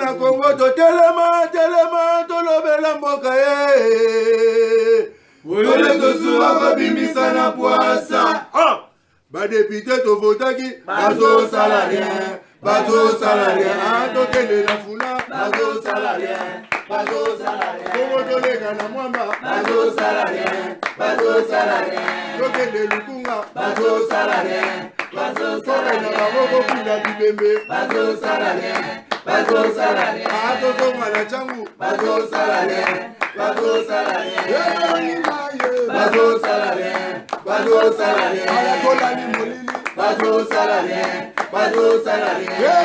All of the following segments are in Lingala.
na Congo to telema to lobela mboka Olé to suwa ko bimisa na poasa. Ba député to votaki bazo salarien. To kele na funa bazo salarien. Kongo to lega na mwamba bazo salarien. To kele lukunga bazo salarien. Na baboko kunda bibembe bazo salarien. Ato tonga na changu bazo salarien. Bazo salarien. Ayatola ni molili. Bazo salarien.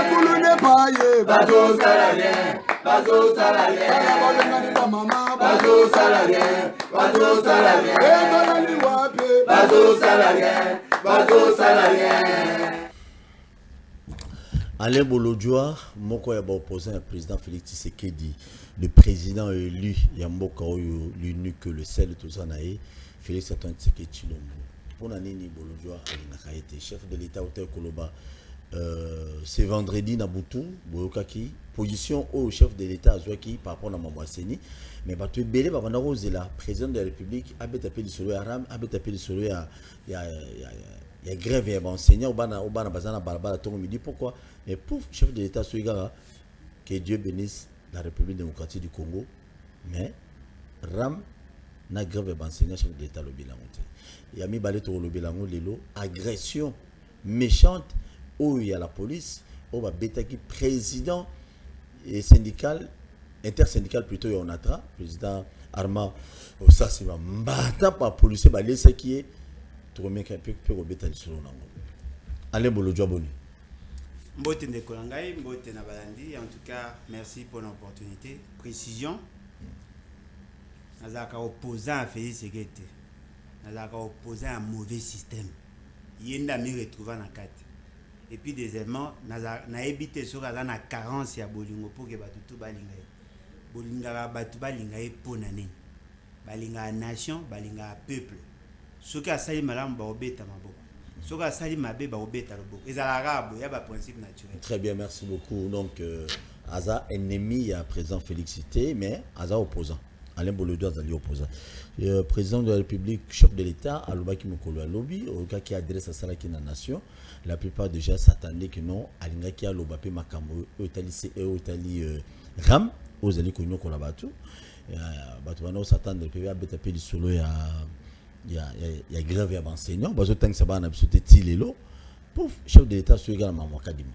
Kulune paye. Bazo salarien. Ayabolenga ni mama. Bazo salarien. Ayatola ni wape. Bazo salarien. Alain Bolodjoa, moko ya opposant au président Félix Tshisekedi, le président élu Yamboka l'unique le seul Tozanae, Félix Antoine Tshisekedi Chilombo. Pour nini Bolodjoa a été chef de l'État au Koloba. C'est vendredi Nabutu, Boyokaki, position au chef de l'État Azouaki par rapport à Mamouasseni. Mais tu es belé, la président de la République, a appelé le solo Aram, a appelé le solo il y a grève et enseignant au bana bazana balabala tout me dit pourquoi mais pouf chef de l'État Suigara que Dieu bénisse la République démocratique du Congo mais Ram na grève et enseignant chef de l'État le bilan il y a mis balé to le bilan lelo agression méchante où il y a la police où va betaki président et syndical intersyndical plutôt on atra président Arma ça c'est mbata pas policier ba laisser qui est Allez, Bolodjoa Boni. Mbote Ndekolangai, Mbote Nabalandi. En tout cas, merci pour l'opportunité. Précision. Nous avons opposé à Félix Tshisekedi. Nous avons opposé à un mauvais système. Il y a une retrouvé dans la carte. Et puis, deuxièmement, nous avons évité sur la carence de Bolingo pour que tout balingaye. Bolinga batu balingaye pour nané. Balinga nation, balinga peuple. Ce qui a sali malam ba obeta maboko. Ce qui a sali mabe ba obeta loboko. Et l'arabe, il y a un principe naturel. Très bien, merci beaucoup. Donc Aza ennemi à présent félicité mais Aza opposant. Alain Bolodjoa Zali opposant. Le président de la République, chef de l'État, Alobaki Mokolo Alobi, au cas qui adresse à Salaki na nation, la plupart déjà s'attendaient que non, Alinga qui a l'obapé Makambo, Otali Ram, aux alliés Konyo Kolabatu. Batouano s'attendent, le PVA Betape du solo il y a grève et enseignant parce que ça va absolument tilelo pouf chef de l'État sur également Makadima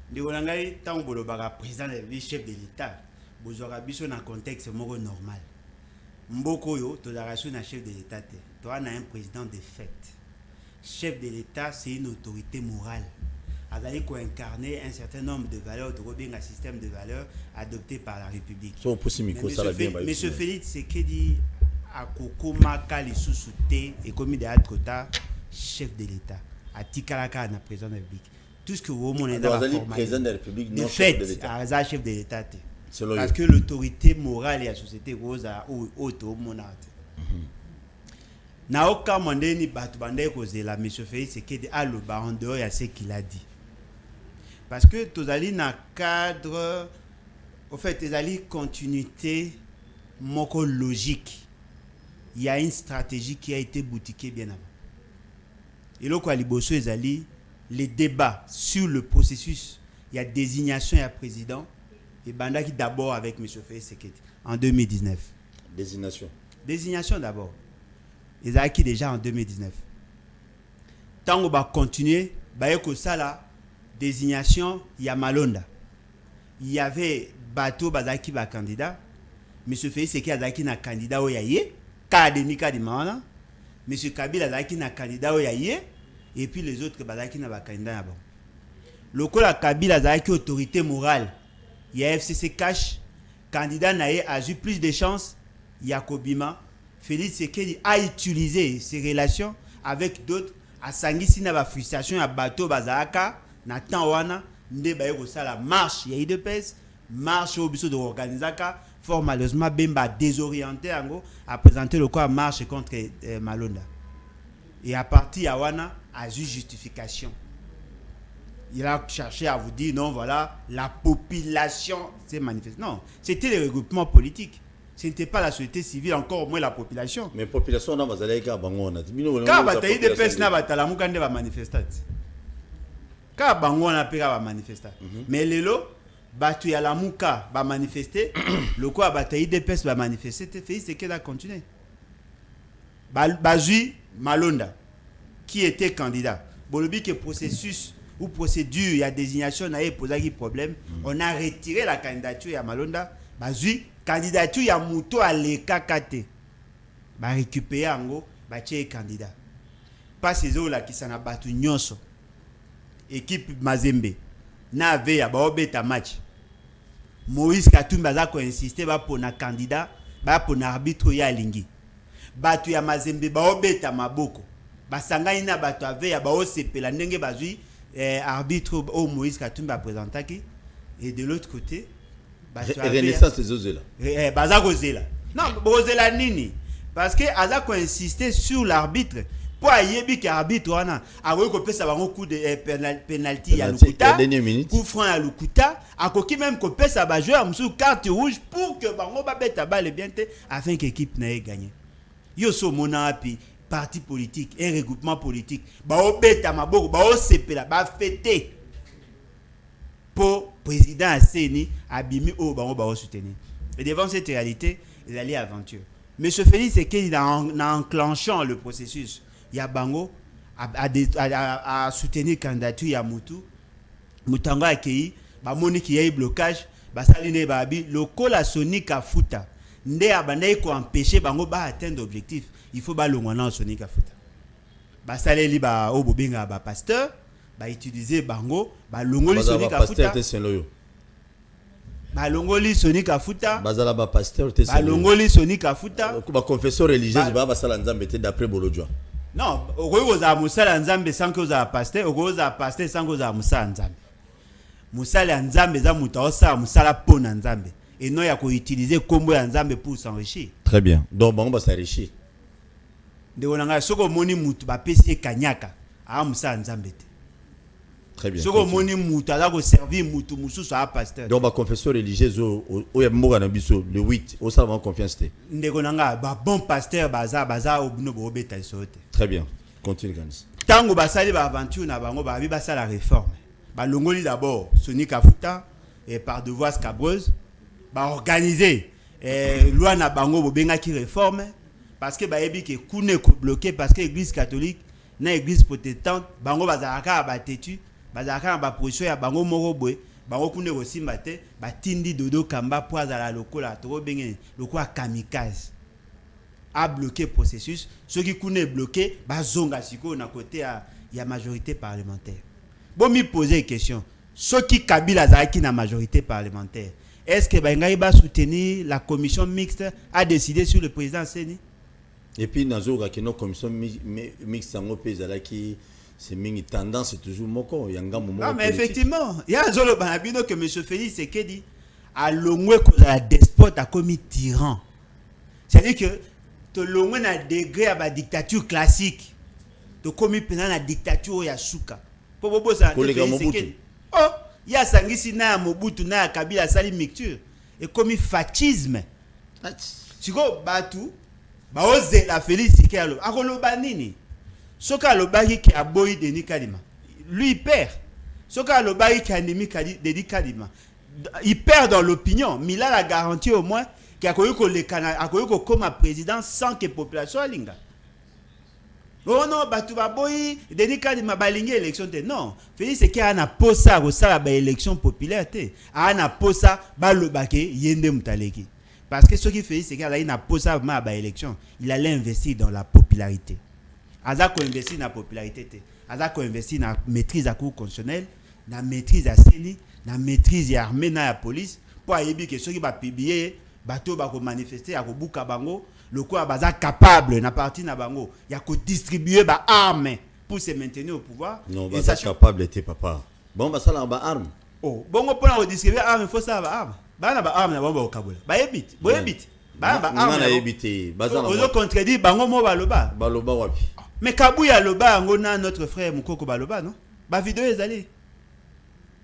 de Olangai tant bolobaka président de chef de l'État bozora biso na contexte moko normal mboko yo to la relation na chef de l'État to a un président de fait chef de l'État c'est une autorité morale azali ko incarner un certain nombre de valeurs de bien un système de valeurs adopté par la République so possible ko ça la bien monsieur Félix Tshisekedi à Kokoma Kalisusuté et commis de Hatkota, chef de l'État, à Tikalaka, na président de la République. Tout ce que vous avez dans la président de la République, de fait, à chef de l'État. Parce que l'autorité morale et la société rose à auto monate. Na aucun moment ni batubande cause la monsieur Félix c'est que à le baron dehors il y a ce qu'il a dit. Parce que tozali na cadre au fait tozali continuité moko logique. Il y a une stratégie qui a été boutiquée bien avant. Et là, quoi, les débats sur le processus, il y a désignation et président, et Banda qui d'abord avec M. Félix Tshisekedi en 2019. Désignation d'abord. Ils ont acquis déjà en 2019. Tant qu'on va continuer, ça là, désignation, il y a Malonda. Il y avait Bateau Bazaki va candidat. M. Félix Tshisekedi a candidat au Yaye. Académique de Mana, M. Kabila Zaki na candidat au Yaye, et puis les autres Bazaki na candidat. Le coup la Kabila Zaki autorité morale, il y a FCC cash, candidat Naye a eu plus de chances, Yakobima, Félix Tshisekedi a utilisé ses relations avec d'autres, à Sangisi na ba frustration à bateau Bazaka, na Tanwana, nde baye ko sala marche, il y a eu de pèse, marche au biso de organizaka. Fort malheureusement, Bemba désorienté a présenté le corps à marche contre Malonda. Et à partir de Awana, a eu justification. il a cherché à vous dire non, voilà, la population s'est manifestée. Non, c'était les regroupements politiques. Ce n'était pas la société civile, encore moins la population. Mais la population, on a quand bataille de pes na batala mukande va manifestat. Quand bango na peka va manifestat. Mais lelo batu ya la muka va manifester, le quoi bataille de pes va manifester, Félix Tshisekedi a continué. Bazui Malonda qui était candidat. Bolobi que processus ou procédure, il y a désignation na posé problème, on a retiré la candidature ya Malonda, Bazui candidature ya Muto à l'Ekakate. Ba récupérer ango ba tie candidat pas ces là qui s'en a battu nyonso équipe Mazembe na veya ba obeta match Moïse Katumbi za ko insister ba pona candidat ba pona arbitre ya lingi batu ya Mazembe ba obeta maboko ba sangani na batu aveya ba osepela ndenge bazui arbitre au Moïse Katumbi a présenté et de l'autre côté batu renaissance ces autres là baza kozela non bozela nini. Parce que Aza a insisté sur l'arbitre. Pour ayebi que l'arbitre a fait un coup de penalty à Lukuta, coup franc à Lukuta, a coquille même que ça va jouer une carte rouge pour que Bango va mettre la balle bien afin que l'équipe n'ait gagné. Yo so mona pi parti politique, un regroupement politique, ba obeta maboko, ba osepela, ba fêter pour président Aseni abimi o Bango ba soutenir. Et devant cette réalité, ils allaient aventure. Monsieur Félix Tshisekedi en enclenchant le processus, il y a Bango à soutenir candidature ya Mutu, Mutango accueilli, ba moni qui y a eu blocage, ba saline babi, lokola Sonic Afuta, ndé abandé ko empêcher Bango ba atteindre objectif, il faut ba longona Sonic Afuta. Ba saleli ba obobinga ba pasteur, ba utiliser Bango, ba longoli Sonic Afuta. Balongoli Sonic Afuta bazala ba pasteur te balongoli Sonic Afuta ba confesseur religieuse ba sala nzambe te d'après Bolojwa. Non, okoza musala nzambe sans que oza pasteur, okoza pasteur sans que oza musala nzambe. Musala nzambe za muta osa musala pona nzambe et non ya ko utiliser kombo ya nzambe pour s'enrichir. Très bien. Donc bango ba s'enrichir. De onanga soko moni mutu ba pesi kanyaka a musala nzambe te. Très bien. Soko moni mutu ala ko servir mutu mususu a pasteur. Donc ba confesseur religieuse o ya mboka na biso le 8 o sa ba confiance te. Ndeko nanga ba bon pasteur baza obino bo beta isote. Très bien. Continue Ganis. Tango basali ba aventure na bango ba basala réforme. Ba longoli d'abord Sonic Afuta et par devoir scabreuse ba organiser loi na bango bo benga ki réforme parce que ba yebi ke kune ko bloqué parce que église catholique na église protestante bango bazalaka ba tetu bazalaka ba position ya bango moko boy bango kune ko simba te ba tindi dodo kamba po azala lokola to benga lokola kamikaze a bloqué processus ceux qui kune bloqué ba zonga siko na côté ya majorité parlementaire. Bon me poser question ceux qui Kabila azalaki na majorité parlementaire est-ce que bangai ba soutenir la commission mixte a décidé sur le président Seni. Et puis nazo ka kino commission mixte ngo pezala ki c'est une tendance toujours moko yanga momo. Ah mais effectivement, il y a zolo banabino que monsieur Félix Tshisekedi a longwe ko la despote a commis tyran. C'est-à-dire que to longwe na degré à la dictature classique. To commis pendant la dictature ya suka. Po bobo ça Tshisekedi. Oh, il y a sangisi na Mobutu na Kabila sali mixture et commis fascisme. Siko batu ba oze la Félix Tshisekedi akoloba nini? Soka lobaki ki aboyi Denis Kadima. Lui il perd. Soka lobaki ki animi Denis Kadima. Il perd dans l'opinion, mais il a la garantie au moins qu'il a connu comme président sans que la population alinga. Oh non, batu baboyi Denis Kadima balingi élection te. Non, Félix Tshisekedi ana posa ko sala ba élection populaire te. Ana posa ba lobaki yende mutaleki. Parce que ce qui fait c'est qu'il a posa ba élection, il allait investir dans la popularité. Azako investir dans la popularité te. Azako investir dans la maîtrise à cour constitutionnel, dans la maîtrise à Seni, dans la maîtrise de l'armée, dans la police, pour aider que ceux qui va publier, bateau va manifester, à Buka Bango, le quoi baza capable, na partie na Bango, il y a que distribuer ba armes pour se maintenir au pouvoir. Non, baza capable était papa. Bon, bah ça là ba arme. Oh, bon on peut distribuer armes, il faut ça ba arme. Ba na ba arme na Bango au Kabola. Ba ebit, bo ebit. Ba arme na ebité. Baza na. Ozo contredit Bango mo baloba. Baloba wapi? Mais Kabouya Loba, on a notre frère Moukoko Baloba, non? Ba vidéo est allée.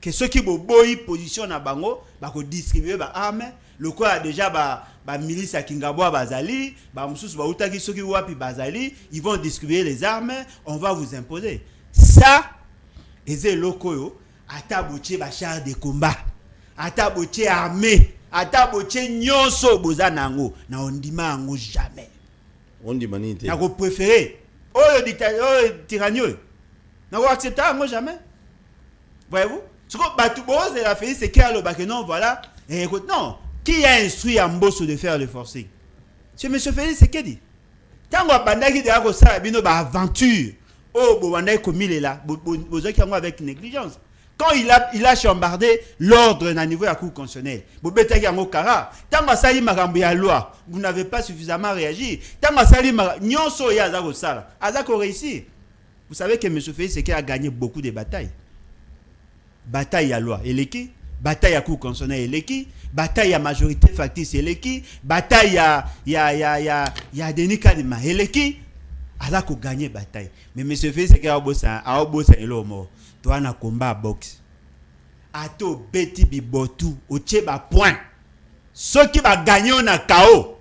que ceux qui boboyi position na bango ba ko distribuer ba armes le quoi déjà ba milice à Kingabwa bazali ba mususu ba utaki ceux qui wapi bazali ils vont distribuer les armes on va vous imposer ça eze lokoyo ata boche ba char de combat ata boche armée ata boche nyonso boza nango na ondima ngo jamais on dit manite na ko préférer oh dictateur tyrannie na ko accepter ngo jamais voyez-vous ce que Batou Boz et la Félix c'est que non voilà et écoute non qui a instruit Amboso de faire le forcing c'est monsieur Félix c'est qui dit tango bandaki de ko ça bino ba aventure oh bo bandaki commis là bozo qui avec négligence quand il a chambardé l'ordre na niveau à cour constitutionnel bo betaki ngo kara tango sali makambo ya loi vous n'avez pas suffisamment réagi tango sali nyonso ya za ko sala azako réussir vous savez que monsieur Félix c'est qui a gagné beaucoup de batailles bataille à loi eleki bataille à cour constitutionnel eleki bataille à majorité factice eleki bataille ya Denis Kadima eleki ala ko gagner bataille mais monsieur Félix c'est a bossa elomo to ana combat boxe ato beti bibotu oche ba point ceux qui va gagner na KO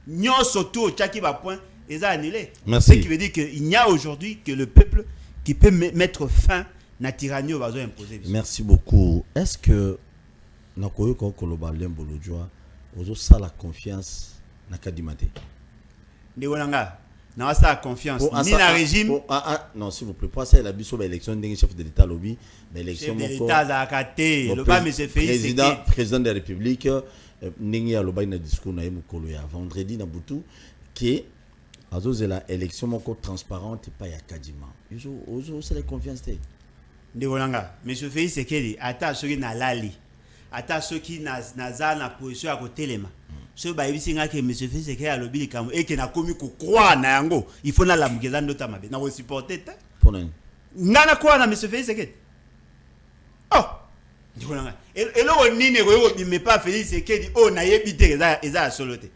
nyonso tout ocha qui va point et annulé ce qui veut dire que il n'y a aujourd'hui que le peuple qui peut mettre fin na tyrannie va imposer. Merci beaucoup. Est-ce que nakoyo ko koloba lembo lojwa ozo sala confiance na kadimate? Ndewonanga na sa confiance ni na régime non s'il vous plaît pas ça la biso ba élection ndenge chef de l'état lobby ba élection moko l'état za kate le ba monsieur Félix président de la République ndenge ya loba na discours na mukolo ya vendredi na butu que azo la élection moko transparente pas ya kadima ozo sala confiance te. Ndewonanga monsieur Félix Sekedi ata soki na lali ata soki naza na position ya kotelema so ba yibisinga ke monsieur Félix Sekedi alobi likambo eke na komi ko croire na yango il faut na la mugeza ndota mabe na ko supporter ta pona ngana kwa na monsieur Félix Sekedi oh ndewonanga eloko nini ko yo bime pas Félix Sekedi oh na yebi te eza solote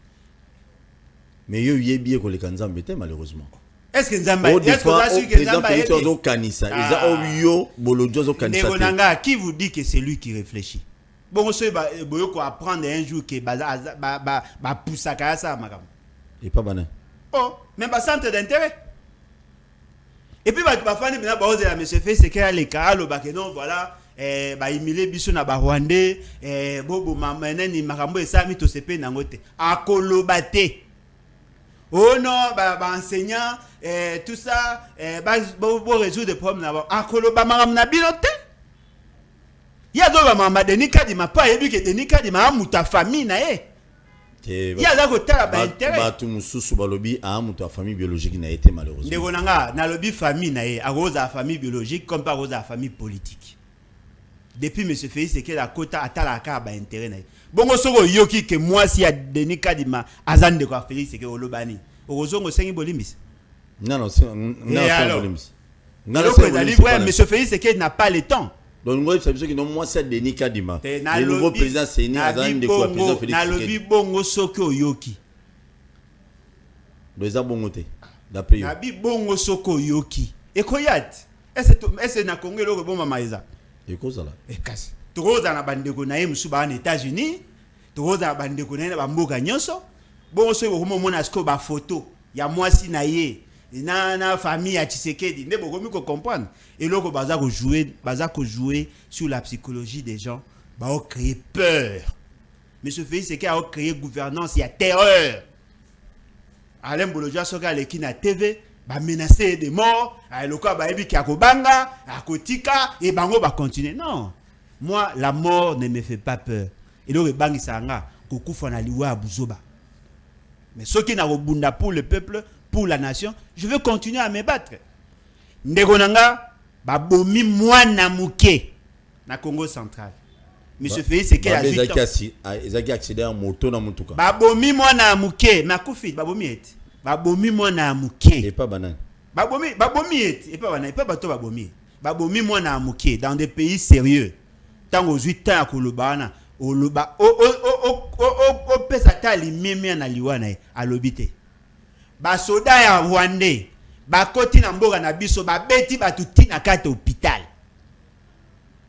mais yo yebi ko le kanzambe te malheureusement. Est-ce que Nzamba est-ce que Nzamba est kanisa eza oyo bolodjo kanisa qui vous dit que c'est lui qui réfléchit bon so boyo ko apprendre un jour que ba poussaka ça makam et pas bana oh même pas centre d'intérêt et puis ba fani bina ba oser monsieur fait c'est que les cas lo ba que non voilà ba imile biso na ba rwandais bobo mama nani makambo esami to sepe nangote akolobate. Oh non, enseignant, tout ça, pour résoudre des problèmes là-bas. Akolo ba maram na bilote. Ya do ba mama Denis Kadima pas ebi que Denis Kadima a muta famille na e. Ya da ko tala ba intérêt. Ba tu mususu ba lobi a muta famille biologique na été malheureusement. Ndeko nanga na lobi famille na e, a roza famille biologique comme pas roza famille politique. Depuis monsieur Félix c'est que la quota atala ka ba intérêt na e. Bongo soko yoki que moi si a Denis Kadima azande ko Félix c'est que olobani ozongo sengi bolimis non bolimis monsieur Félix c'est qu'il n'a pas le temps donc moi c'est que non moi c'est Denis Kadima le nouveau président c'est ni azande ko président Félix na lobi bongo soko yoki doza bongo te d'après na bi bongo soko yoki ekoyat est-ce na Congo lo bon mama eza ekozala ekasi toza na bandeko na ye musuba na États-Unis toza na bandeko na ba mboka nyonso bon so ko mona sko ba photo ya mwasi na ye na famille ya Tshisekedi ne bokomi ko comprendre et loko baza ko jouer sur la psychologie des gens ba o créer peur monsieur Félix c'est qu'il a créé gouvernance il y a terreur Alain Bolojwa soka leki na TV ba menacer de mort loko ba ebi ki akobanga akotika et bango ba continuer non moi la mort ne me fait pas peur et loko bangi sanga ko kufa na liwa buzoba. Mais ceux qui n'ont pas pour le peuple, pour la nation, je veux continuer à me battre. Ndegonanga, babomi mwana muke na Congo central. Monsieur Félix c'est qu'il a 8 ans. Ezaki accéder à moto na mutuka. Babomi mwana muke, makufi babomi eti. Babomi mwana muke. Et pas banane. Babomi eti, et pas banane, et pas bato babomi. Babomi mwana muke dans des pays sérieux. Tant aux 8 ans à Kolobana. Oloba o pesa tali meme na liwana alobite ba soda ya Rwandais ba koti na mboka na biso ba beti ba tuti na kata hôpital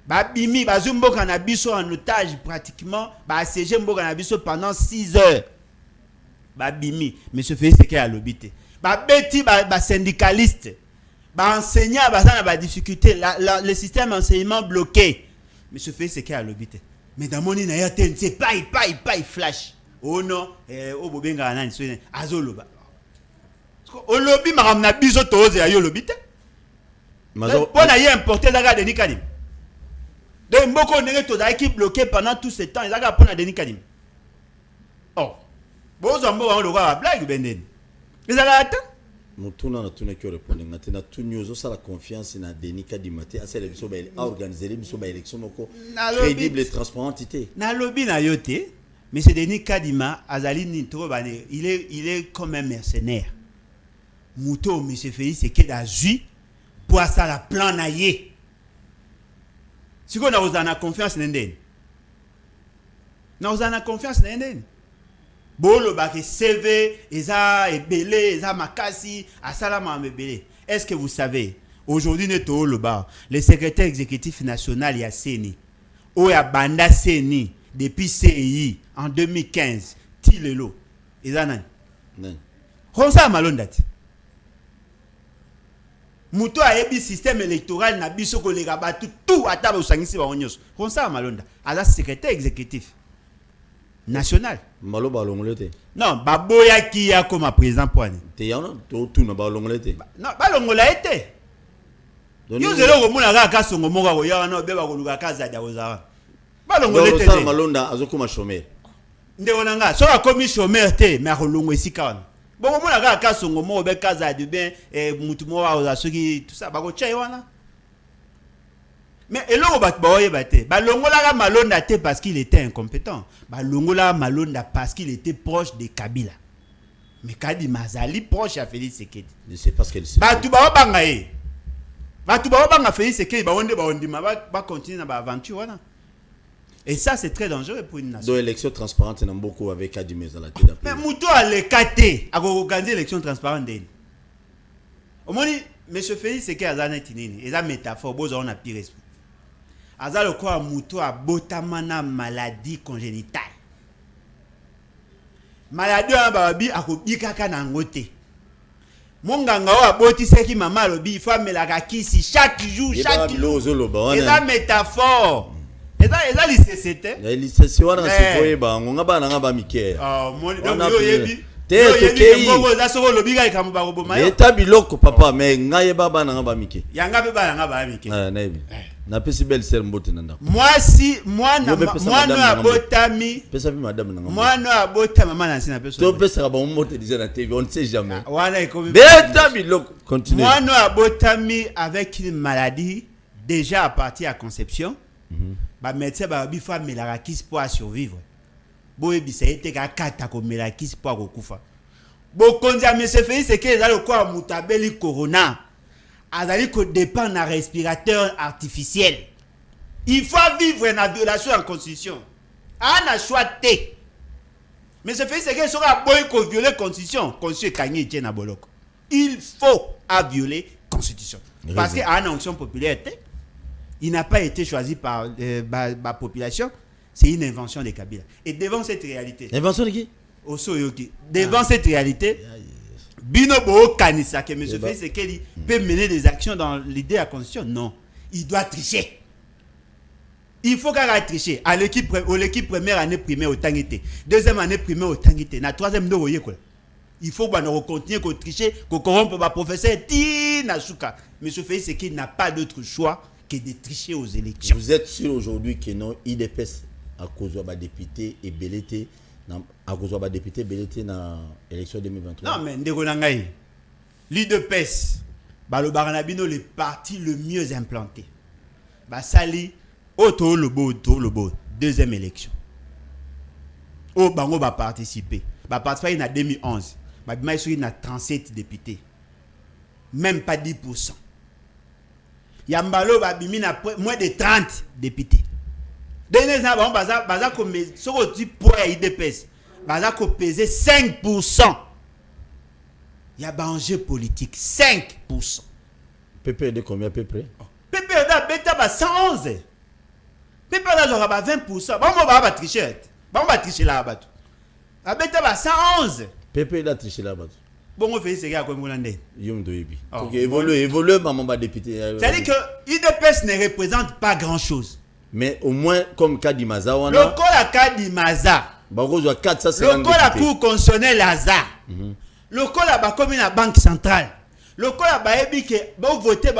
Babimi, bazumbo kanabiso en otage pratiquement, siégé mbo kanabiso pendant 6 heures. Babimi, monsieur Félix Sekedi a l'obité. Babeti, syndicaliste, enseignant, ba difficulté, le système d'enseignement bloqué. Monsieur Félix Sekedi a l'obité. Mais dans mon inayate, c'est pas flash. Oh non, oh bobenga anani soine azoloba. O lobby maramna biso toze ayo lobité. Mazo on a y importé daga Denis Kadim. De mboko ndenge tozaki bloqué pendant tout ce temps, ezaka pona Denis Kadim. Oh. Bozo mbo wa lokwa blague bendeni. Ezala ata mutuna na tuna ki répondre ngate na tunyozo ça la confiance na Denis Kadim te asele biso ba organiser biso ba élection moko crédible et transparente. Na lobby na yote. Mais c'est Denis Kadima, Azali Nintrobane, il est comme un mercenaire. Mouto, M. Félix Sekedi a joué pour ça la plan naïe. Si on a confiance dans l'Inde. On a confiance dans l'Inde. Bolo baki CV, Eza Ebele, Eza Makasi, Asalama Mebele. Est-ce que vous savez, aujourd'hui, le secrétaire exécutif national, Yasseni, Oya Banda Seni, depuis CEI en 2015, Tilelo, Ezanan. Ronsa Malondati. Mouto a ébi système électoral na biso ko lega batu tout ataba usangisi ba onyos. Ronsa Malonda, ala secrétaire exécutif national. Malo ba longolete. Non, baboya ki ya comme président poani. Te yana to tout na ba longolete. Non, ba longola été. Yo zelo ko muna ka songo moka ko ya na be ba ko luka kaza dia ozara. Donc ça malonda azokoma chômeur. Ndeko nanga so ka komi chômeur te mais ko longo esika wana. Bon mona ka songo mo be kaza de ben mutu mo wa oza soki tout ça ba ko tchai wana. Mais eloko bat ba oye baté. Ba longola ka malonda te parce qu'il était incompétent. Ba longola malonda parce qu'il était proche de Kabila. Mais Kadi Mazali proche à Félix Sekedi. Je sais pas ce qu'elle sait. Ba tu ba banga e. Ba tu ba banga Félix Sekedi ba ondima ba continuer na ba aventure wana. Et ça, c'est très dangereux pour une nation. Donc, l'élection transparente, il y a beaucoup avec Kadimé dans la tête. Mais Mouto a l'écarté à organiser l'élection transparente. Au moins, M. Félix Sekedi a une tinini. Et la métaphore, on a pire esprit. Aza le quoi Mouto a botamana maladie congénitale. Maladie a babi a kobika na ngote. Monganga a boti seki mama lobi il faut me la kisi chaque jour chaque jour. Et la métaphore. Et là, c'était. Il s'est wana sifoye ba ngonga bana ngaba mike. Ah, mon donc yo yebi. Te te mbongo za soko lobiga ikamba ko boma. Eta biloko papa mais ngaye baba na ngaba mike. Yanga be bana ngaba mike. Ah naibi. Na pesi belle sœur mbote nanda. Moi no abotami. Pesa bi madame na ngaba. Moi no abota mama na sina peso. To pesa ba mbote déjà na TV, on ne sait jamais. Wana ikomi. Eta biloko continue. Moi no abotami avec une maladie déjà à partir à conception. Ba médecin ba bi fa melakis pour survivre. Boye bi été ka kata ko melakis pour kokufa. Bo konza monsieur Félix Sekedi za le quoi mutabeli corona. Azali ko dépend na respirateur artificiel. Il faut vivre na violation en constitution. Ana choix té. Monsieur Félix Sekedi sera boy ko violer constitution, constitution kanyi tient na boloko. Il faut à violer constitution. Parce que a une onction populaire té. Il n'a pas été choisi par la population. C'est une invention de Kabila. Et devant cette réalité... Invention de qui? Osoyoki. Devant cette réalité, Bino Bo Kanisa, que M. Félix Sekedi peut mener des actions dans l'idée de la Constitution. Non. Il doit tricher. Il faut qu'il tricher. À l'équipe première année primaire au Tangité. Deuxième année primaire au Tangité. La troisième année, il faut qu'on continue à tricher, qu'on corrompe le professeur Tina Souka. M. Félix Sekedi n'a pas d'autre choix que de tricher aux élections. Vous êtes sûr aujourd'hui que non, IDPS à cause de député et Belleté, à cause de député Belleté dans l'élection 2023? Non, mais Ndegonangaï, l'IDPS, le Baranabino, le parti le mieux implanté. Sali, Oto Lobo, deuxième élection. Oh, Bango va participer. Va participer en 2011. Il y a 37 députés. Même pas 10%. Yambalo babimi na moins de 30 députés. Dernier temps baza ko soko di poids IDPS baza ko peser 5%. Il y a un enjeu politique 5%. PPD combien à peu près? PPD beta ba 111. Mais pas là, 20%. Bon, on va tricher. Bon, on va tricher là, bateau. Abeta ba 111. Pépé il a triché là-bas. Bon, on fait ce gars comme Moulande. Yom Doyebi. Ok, évolue, maman va député. C'est-à-dire que l'IDPS ne représente pas grand-chose. Mais au moins, comme Kadi Maza, on a. Le col à Kadi Maza. Le col à Cour constitutionnelle Lazare. Le col à commune à Banque centrale. Le col à Baebi que bon voter,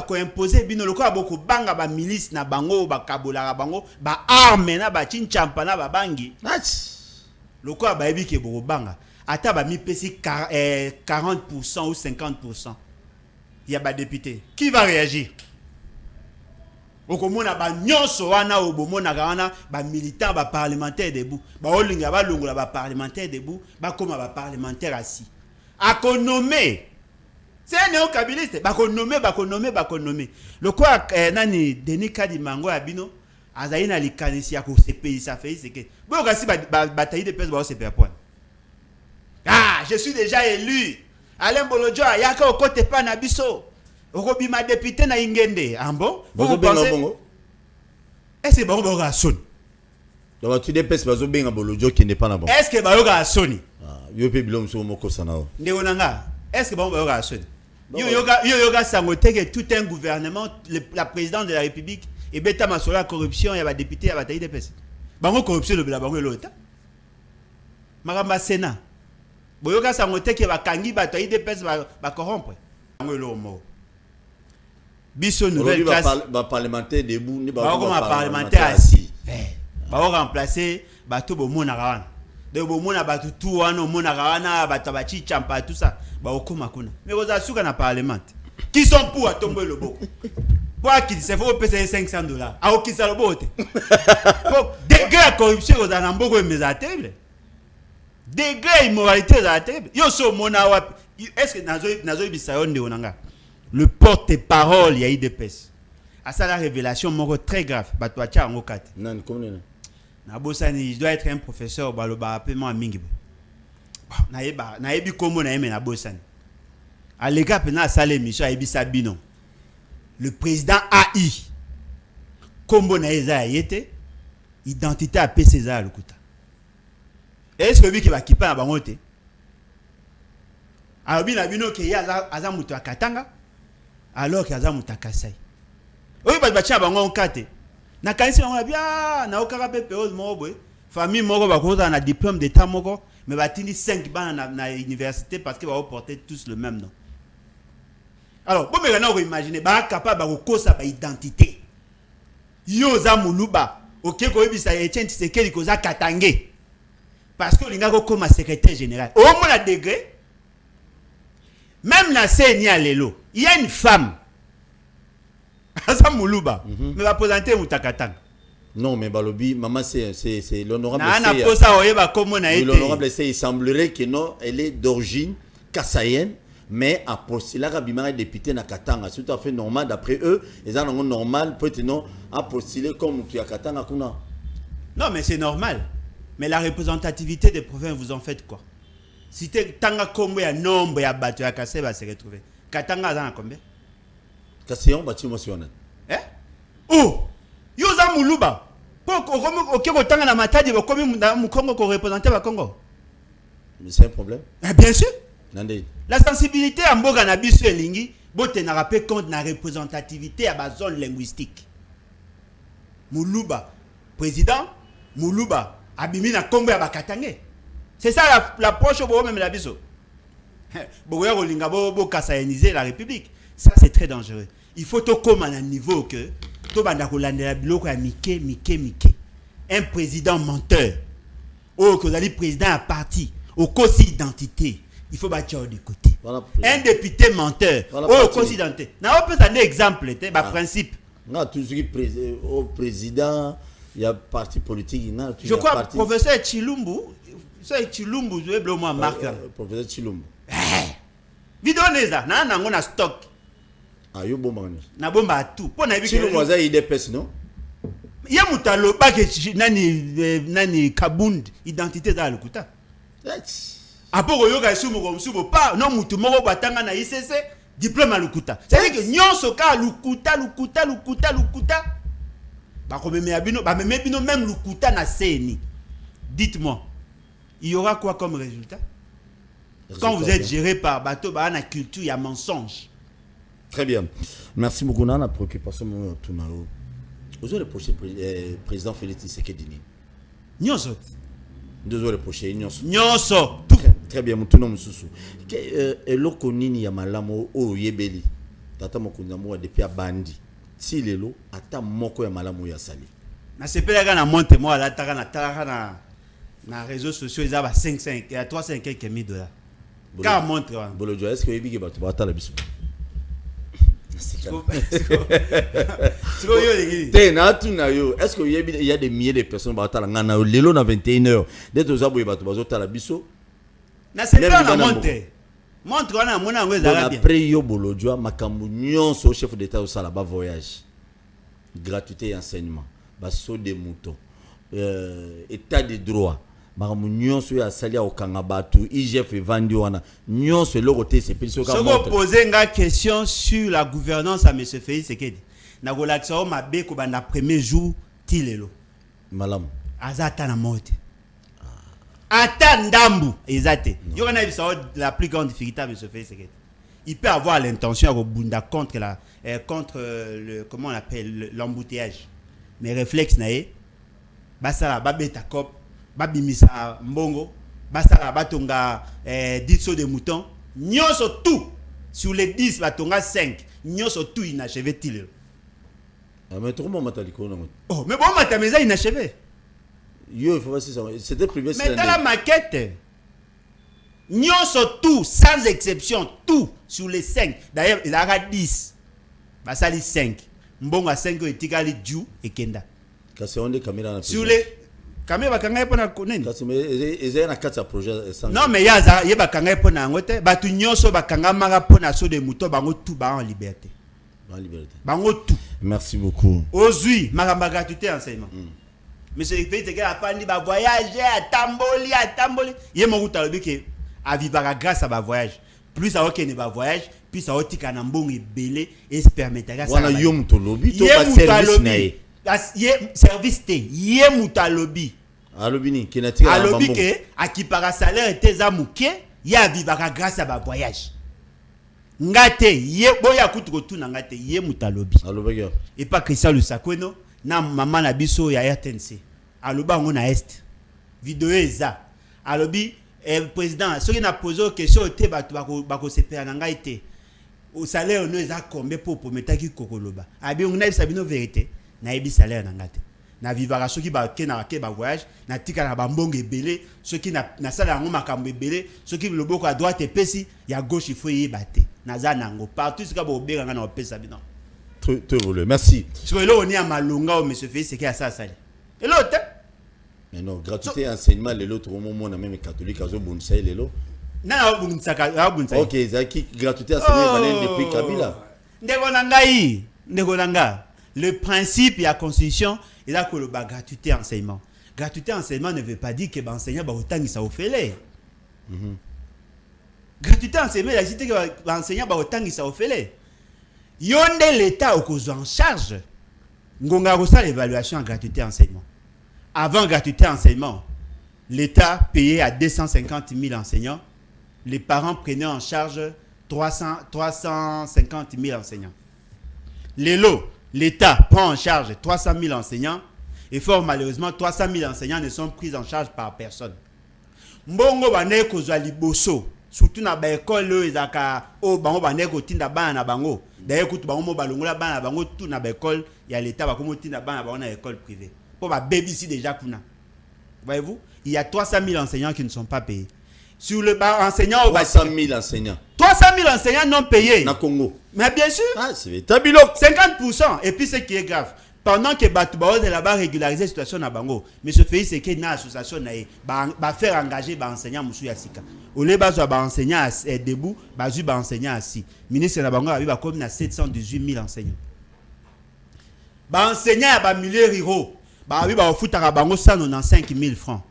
ko imposer bino le col à beaucoup banga ba milice na bango ba kabola bango ba arme na ba chinchampa na ba bangi. Le col à Baebi que beaucoup banga. Ata ba mi pesi 40% ou 50%. Il y a ba député. Qui va réagir? Okomona ba nyonso wana obomona wana ba militant ba parlementaire debout ba olinga ba longola ba parlementaire debout ba koma ba parlementaire assis akonomé c'est un néo-kabiliste ba konomé le quoi nani Denis Kadimango abino azali na likanisi ya ko CPI ça fait c'est que bon kasi bataille de pèse ba se perd point. Ah, je suis déjà élu. Alain Bolodjo ayaka au côté pa na biso. Okobi ma député na ingende. Ambo? Vous pensez? Est-ce que Baroga a sonné? Donc tu dépêches pas bien à Bolodjo qui n'est pas là. Est-ce que Baroga a sonné? Yo pe bilom so moko sanao. Ndeonanga. Est-ce que Baroga a sonné? Yo yoga sangote que tout un gouvernement, la présidente de la République et beta masola corruption ya ba député ya bataille de pèse. Bango corruption le bango l'autre. Maramba Sénat. Boyoga sangote que ba kangi bataille de pèse ba corrompre. Bango lo mo. Biso nouvelle classe ba parlementaire debout ni ba parlementaire assis ba remplacer bato bomona wana de bomona bato tout wana mona wana bato ba chichampa tout ça ba okoma kuna mais vous asuka na parlement qui sont pour tomber le boko pour qui se faut payer $500 a okisa le bote pour degré corruption aux anamboko emezatable degré immoralité aux atable yo so mona wa est-ce que nazo bisayo ndeonanga. Le porte-parole, il y a eu des pèses. À ça, la révélation, très grave. Batouacha en okate. Non, comment non? Nabosani, je dois être un professeur. Baloba, appelle-moi à Mingi. Naebi Komo Naeme Nabosani. À l'égat, pena salé Michel Aebi Sabino. Le président AI. Kombo Naeza Yete. Identité à P. César Lukuta. Est-ce que lui qui va kipper à Bangote? Alors, bien, qu'il y a Azamuto à Katanga. Alors qu'il y a Azamuto à Kasai. Oui, parce que bango on kate. Na kanisi on a bien na okara pepe moko famille moko ba ko na diplôme d'état moko mais ba tindi 5 ban na université parce que va porter tous le même nom. Alors, bon mais on imaginer ba capable ba ko sa ba identité. Yo za muluba, OK ko yebisa Etienne Tshisekedi ko za Katangé. Parce que linga ko comme secrétaire général. Au moins la degré même la CENI à Lelo, il y a une femme. Asa Moulouba, mais va présenter Moutakatang. Non, mais Balobi, maman, c'est l'honorable. L'honorable, il semblerait que non, elle est d'origine kassaïenne, mais a postulé la Bimara député na Katanga. C'est tout à fait normal, d'après eux, ils ont normal, peut-être non, à postuler comme tu as Katanga. Non, mais c'est normal. Mais la représentativité des provinces, vous en faites quoi? Si tu as combien de nombre de battu à Kassé, va se retrouver. Katanga, a combien? Kassé, on bâtit émotionnel. Eh? Oh! Yoza Moulouba. Pourquoi autant na matadi va comme mu Congo ko représenter le Congo? Mais c'est un problème. Eh bien sûr. Nandé. La sensibilité à Mboga na biso elingi, bote na rappel compte na représentativité à la zone linguistique. Moulouba, président, Moulouba, abimi na Congo ya Bakatangé. C'est ça l'approche au même la biso. Boya rolinga bo kassaïniser la République. Ça c'est très dangereux. Il faut tout comme à un niveau que tout banda kolandela biloko ya mike. Un président menteur. Oh que vous allez président à parti, au cause identité. Il faut battre de côté. Voilà, un député menteur. Voilà, oh cause identité. Na on peut donner exemple, ba principe. Non, toujours au président, il y a parti politique, je crois parti... professeur Chilumbu, c'est Chilumbu, je vais blâmer moi marque. Professeur Chilumbu. Vidéo neza, na ngona stock. Ah yo bomba ni. Na bomba tout. Pour na Chilumbu waza IDPS non? Ya mutalo ba ke nani Kabund identité za lokuta. Apoko yoga sumo pas non mutu moko batanga na ICC diplôme à lokuta. C'est-à-dire que nyonso ka lokuta. même Lukuta na Seni. Dites-moi, il y aura quoi comme résultat? Quand vous êtes géré par bateau, la culture, il y a mensonge. Très bien. Merci beaucoup. On a préoccupation. Vous avez reproché le président Félix Tshisekedi. Nyonso. Deux heures reproché. Nyonso. Très bien. Moutouna Moussoussou. Eloko nini ya malamu o yebeli. Tata mokunzamu depuis a bandi. Si lelo ata moko ya malamu ya sali. Na sepelaka na monte moi la taka na talaka na réseaux sociaux ils a 5 à 300 quelques mille $. Car montre wana. Bolojo est-ce que yebiki bato batala biso? Est-ce qu'il y a des milliers de personnes qui sont là? Lelo na 21h. Dès que vous avez batala biso. Na sepela na monte. Montre wana mona ngo ezala bien. Après yo Bolojo makambu nyonso chef d'état au sala ba voyage. Gratuité et enseignement. Basso des moutons. État de droit. Makambu nyonso ya sali ya okangabatu IGF evandi wana. Nyonso le côté c'est plus que ça. Je poser une question sur la gouvernance à monsieur Félix Tshisekedi. Na ko lakisa o mabe ko banda premier jour tilelo. Malam. Azata na mote. Ata ndambu ezate. Yo kana bisa la plus grande difficulté à monsieur Félix Tshisekedi. Il peut avoir l'intention de bunda contre le comment on appelle l'embouteillage. Mais réflexe nae basala babeta cop babimisa mbongo basala batonga 10 de mouton nyonso tout sur les 10 batonga 5 nyonso tout inachevé tilelo. Mais tout le monde m'a dit qu'on oh mais bon matameza inachevé. Yo il faut voir si c'était privé. Mais dans la maquette nyonso tout sans exception tout sur les 5 d'ailleurs il y a 10 basali 5 mbongo a 5 etikali ju ekenda kasi on des caméras sur les caméras bakanga pona koneni kasi mais ezaya na kati ya projet non mais yaza ye bakanga pona ngote batu nyonso bakanga maka pona so de muto bango tout ba en liberté bango tout. Merci beaucoup. Ozui makamba gratuité enseignement monsieur Félix Tshisekedi a pas dit ba voyage atamboli ye mo utalobi ke avivaka grâce à ba voyage plus à aucun ba voyage puis à otika na mbongo ebele et se permettra ça wana yo mutolobi to ba service na ye service te ye mutalobi alobi ni kinatika alobi ke akipaka salaire te za muke ye avivaka grâce à ba voyage ngate ye boya kutu kotuna ngate ye mutalobi alobi et pas Christian Lusakweno na maman na biso ya RTNC aloba ngo na est vidéo eza alobi président soki na poser question te bato bako sepela na ngai te au salaire no eza combien pour metaki kokoloba abi ngona bisa bino vérité na ebi salaire na ngate na vivara soki ba ke na ke ba voyage na tika na bambongo ebele soki na sala ngo makambo ebele soki loboko à droite epesi ya gauche il faut yebate na za nango partout ce ka bo bega na opesa bino te voulez merci so elo oni ya malonga o monsieur Félix Tshisekedi asa sali elo te. Mais non, gratuité enseignement, les autres moments, on a même catholique, à Zobunsa et les lots. Non, ok, c'est gratuité enseignement depuis Kabila. Le principe et la constitution, il a que le gratuité enseignement. Gratuité enseignement ne veut pas dire que l'enseignant va autant ça offert. Gratuité enseignement, il dit que l'enseignant va autant ça offert. Yonde l'État au cause en charge. Ngonga reçoit l'évaluation en gratuité enseignement. Avant gratuité enseignement, l'État payait à 250 000 enseignants. Les parents prenaient en charge 350 000 enseignants. L'État prend en charge 300 000 enseignants. Et fort malheureusement, 300 000 enseignants ne sont pris en charge par personne. Mbongo bane kozwa liboso. Surtout na ba école ezaka o bango bane ko tinda bana na bango. D'ailleurs kutu bango mo balongola bana na bango tout na ba école ya l'État ba komo tinda bana bango na école privée. Pour ma baby ici déjà kuna. Voyez-vous, il y a 300 000 enseignants qui ne sont pas payés. Sur le bas enseignant 300 000 enseignants. 300 000 enseignants non payés. Na Congo. Mais bien sûr. Ah, c'est tabilo. 50%. Et puis ce qui est grave, pendant que Batoubaos est là-bas régulariser la situation na bango, monsieur Félix Tshisekedi na association na ba faire engager ba enseignants musu ya sika. Au lieu ba enseignants debout, ba enseignants assis. Ministre na bango ba comme na 718 000 enseignants. Ba enseignants ba milieu ruraux. Ba ofutaka bango 195 000 francs.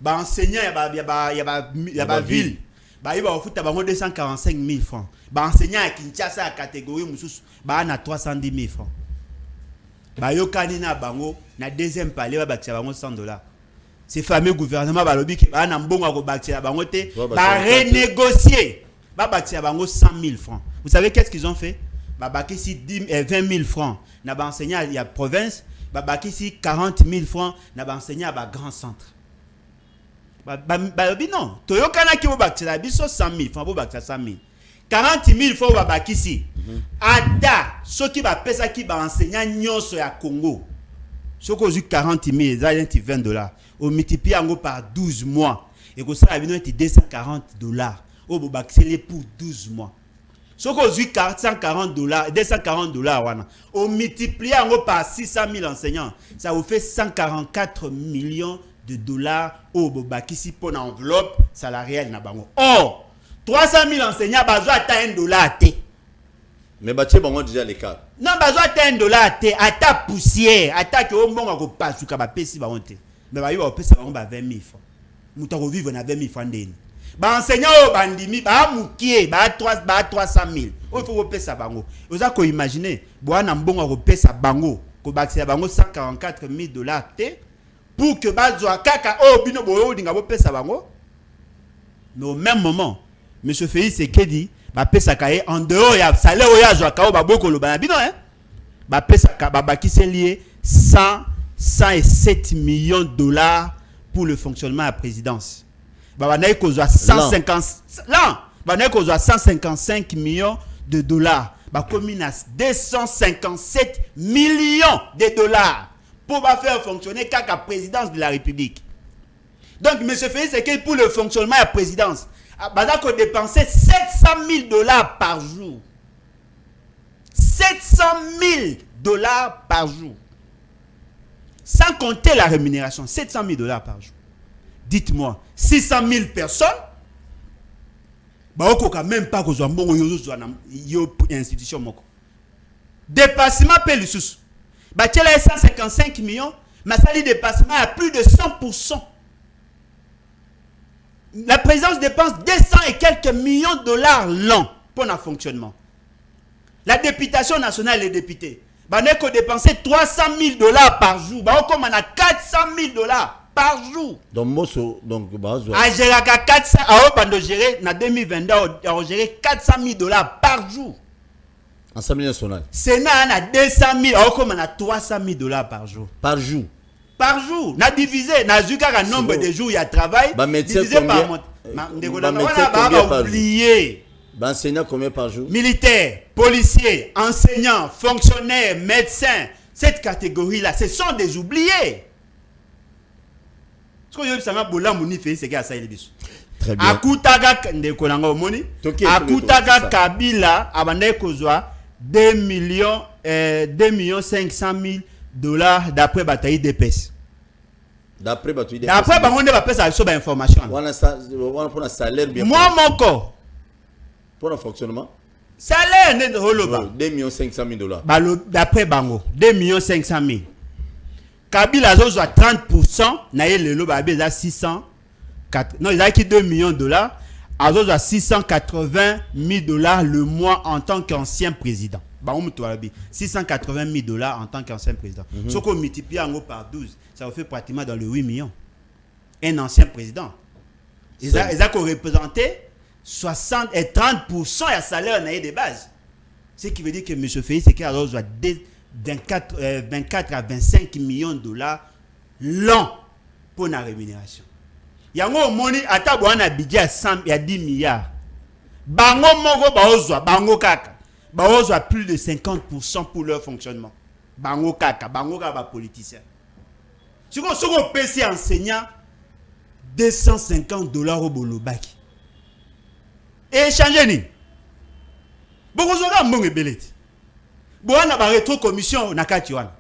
Ba enseignant ya ba ville. Ba ofuta bango 245 000 francs. Ba enseignant à Kinshasa à catégorie mususu ba na 310 000 francs. bayokani na bango na deuxième palais ba bakisa bango $100. Ces fameux gouvernements balobi ki ba na mbongo ko bakisa bango te ba renégocier ba bakisa bango 100 000 francs. Vous savez qu'est-ce qu'ils ont fait? Ba bakisi 20 000 francs na ba enseignant il y a province, ba bakisi 40 000 francs na ba enseignant ba grand centre. Balobi non, toyokana ki bo bakisa biso 100 000 francs bo bakisa 100 000. 40 000 francs ba bakisi. Ada soki ba pesa ki ba enseignant nyonso ya Congo. Soko zu 40 000, ça vient $20. On multiplie en gros par 12 mois. Et que ça a venu $240. Au Bobaxélé pour 12 mois. Soko zu $440, $240. On multiplie en gros par 600 000 enseignants. Ça vous fait 144 millions de dollars au Bobakisi pour l'enveloppe salariale na bango. Or, 300 000 enseignants, besoin de $1. Mais bah tu as déjà l'écart. Non, besoin de $1 à ta poussière, à ta que au monde ko pasu ka ba pesi ba honte. Mais ba yo pesa ba 20 000 francs. Muta ko vivre na 20 000 francs ndeni. Ba enseignant o bandimi ba mukie ba 300 000. O faut pesa bango. Oza ko imaginer bwana mbongo ko pesa bango ko bakisa bango $144 000 te pour que ba zo kaka o bino boyo dinga bo pesa bango. Mais au même moment, monsieur Félix Sekedi ba pesa kaye en dehors ya salaire oya zo ka o ba boko lo ba bino ba pesa ka ba bakise lié 107 millions de dollars pour le fonctionnement à la présidence. Ba na ko zo 150 là ba na ko zo 155 millions de dollars. Ba commune 257 millions de dollars pour ba faire fonctionner la présidence de la République. Donc monsieur Félix Sekedi pour le fonctionnement à la présidence Baza qu'on dépensait $700 000 par jour. $700 000 par jour. Sans compter la rémunération. $700 000 par jour. Dites-moi, 600 000 personnes, bah, on ne même pas que une institution. Dépassement Pelusus. Bah, tu as 155 millions, mais ça dit dépassement à plus de 100%. La présidence dépense 200 et quelques millions de dollars l'an pour notre fonctionnement. La députation nationale, les députés, on a dépensé $300 000 par jour. On a $400 000 par jour. Donc, Mosso, donc, à gérer 400, à gérer, en 2022, on géré $400 000 par jour. Assemblée nationale. Sénat a 200 000, on a $300 000 par jour. Par jour. Par jour, na divisé, na zuka le nombre de jours il y a travail, divisé par mois. Oublié. Enseignant combien par jour? Militaires, policiers, enseignants, fonctionnaires, médecins, cette catégorie-là, ce sont des oubliés. Ce que je veux savoir, Bola Mouni fait, c'est qu'il ça il est très bien. Akutaga ndekolanga omoni. Akutaga Kabila abandé kozwa 2 millions 500 000 $ d'après bataille d'EPS. D'après bataille d'EPS. D'après on va passer sur information. On pour un salaire bien. Moi mon corps. Pour le fonctionnement. Salaire ne holoba. 2 500 000 $. D'après bango 2 500 000. Kabila zo 30% na yele lo ba beza 600 non il a qui 2 millions de dollars. Azo 680 000 $ le mois en tant qu'ancien président. 680 000 $ en tant qu'ancien président. Ce qu'on multiplie en gros par 12, ça vous fait pratiquement dans le 8 millions. Un ancien président. Ils ont représenté 60 et 30% de salaire de base. Ce qui veut dire que M. Félix Sekedi doit 24 à 25 millions de $ l'an pour la rémunération. Il y a un money à table un budget à 10 milliards. Bango mongo baozwa bango kaka. Baozwa plus de 50% pour leur fonctionnement. Bango kaka ba politicien. Si on peut enseignant $250 au bolobaki. Et changer ni. Beaucoup de mbongo beleti. Boana ba rétro commission na kati wana.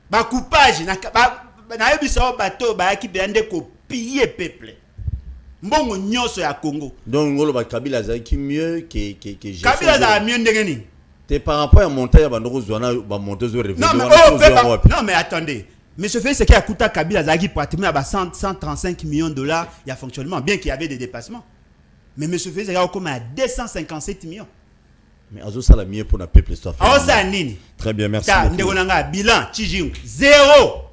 Ba coupage na yebisa bateau ba ki bende ko piller peuple. Mbongo nyonso ya Congo. Donc ngolo ba Kabila za ki mieux que Kabila za mieux ndengeni. T'es par rapport à monter ya bandoko zwana ba monteuse revenu. Non mais attendez. Monsieur Félix Sekedi a coûté Kabila za ki pratiquement à 135 millions de $, il y a fonctionnement bien qu'il y avait des dépassements. Mais monsieur Félix Sekedi a comme à 257 millions. Mais azo ça la mieux pour le peuple histoire. Ah ça nini. Très bien, merci. Ndegonanga bilan Chijing 0.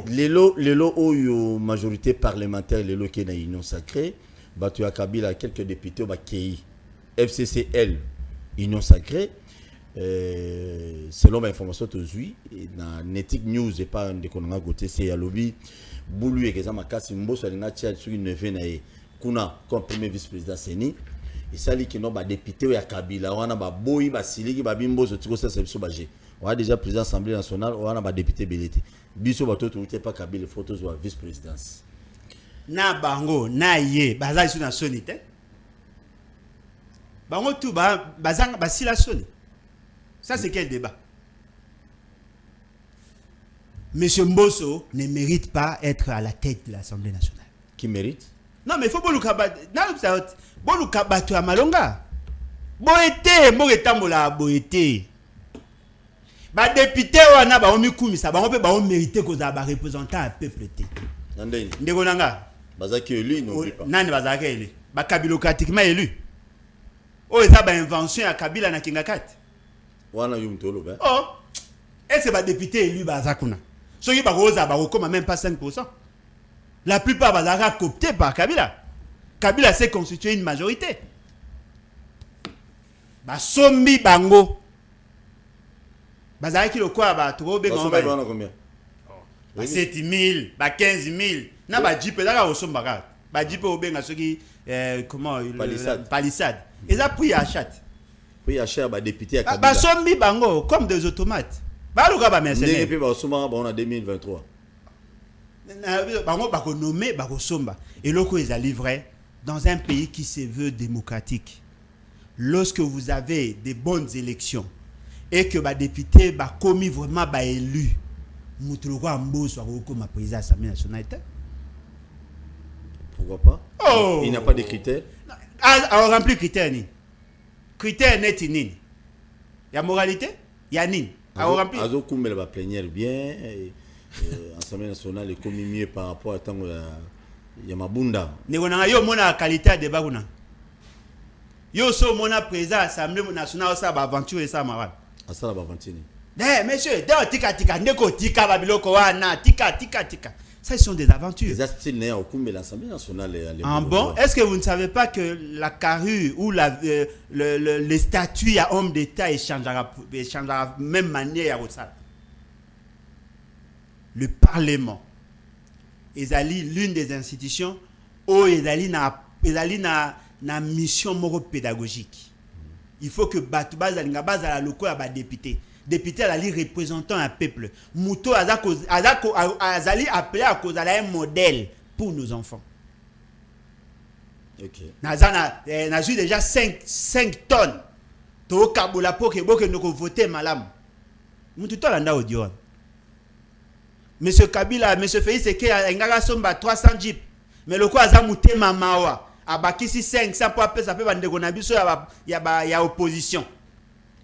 Lelo oyo majorité parlementaire lelo qui est dans l'union sacrée, batu ya Kabila quelques députés ba KI FCCL union sacrée selon ma information tozui na Netic News et pas de konanga goté c'est ya lobby bulu et kezama kasi mboso alinga tia sur une neve na ye kuna comme premier vice-président Seni et sali qui no ba député ya Kabila wana ba boyi ba siliki ba bimboso tiko ça c'est biso baje on déjà président assemblée nationale on a ba député belete biso bato tout pas Kabila photos ou vice-présidence na bango na ye baza isu na soni te bango tout bazanga basila soni. Ça c'est quel débat? Monsieur Mbosso ne mérite pas être à la tête de l'Assemblée nationale. Qui mérite? Non mais il faut bolu kabato ya malonga. Boete mbogetambola boete. Ba député wana ba omikumisa ba mpe ba mériter ko za ba représentant à peuple té. Ndeni. Ndeko nanga. Bazaki élu non plus pas. Nani bazaki élu? Ba kabilokratiquement élu. Oh eza ba invention ya Kabila na Kingakat. Wana yumtolo ba. Oh. Et c'est ba député élu bazakuna. Ceux qui ba koza ba kokoma même pas 5%. La plupart bazaka cooptés par Kabila. Kabila s'est constitué une majorité. Ba sombi bango. Bazaki le quoi ba trop bien combien? Ba 7 000, ba 15 000. Na ba jipe daka osomba ka. Ba jipe obenga ceux qui comment palissade. Et ça puis achat. Puis achat ba député à Kabila. Ba sombi bango comme des automates. Ba luka ba mercenaires. Depuis ba soma ba on a 2023. Bango ba ko nommer ba ko somba. Et loko ils a livré dans un pays qui se veut démocratique. Lorsque vous avez des bonnes élections et que ba député ba commis vraiment ba élu mutuloko amboso ko ma président de l'Assemblée nationale. Pourquoi pas? Oh. Il n'y a pas de critères. On remplit critères ni. Critères net ni. Il y a moralité, il y a ni. On remplit. Azo kumbela ba plénière bien Assemblée nationale est commis mieux par rapport à tango ya mabunda. Negonanga yo mona qualité de débat kuna. Yo so mona président Assemblée nationale ça ba aventure ça marade. Asala ba aventure. Monsieur, tika ndeko tika babiloko wana tika. Ça ce sont des aventures. Les astiles né au kumbe l'Assemblée nationale. En bon, est-ce que vous ne savez pas que la carrure ou les statuts à hommes d'État échangera même manière à ça? Le Parlement est l'une des institutions où est na mission pédagogique. Il faut que Batouba Zalinga Bazala loko ya ba député. Député à li représentant un peuple. Mouto azali appelé à cause un modèle pour nos enfants. OK. Nazana eu déjà 5 tonnes. To kabola pour que boke no voter malam. Mouto to landa audio. Monsieur Kabila, monsieur Félix Tshisekedi ngaka somba 300 jeep. Mais loko azamute mamawa. Abakisi 500 pour appeler ça peut bande ko na biso ya opposition.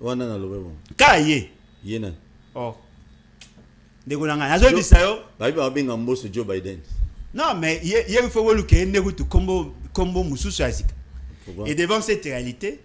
Wana na lobe bon. Kaye. Yena. Oh. Ndeko nanga nazo bisayo. Ba biba benga mboso Joe Biden. Non mais il faut voir que ndeko combo mususu asika. Et devant cette réalité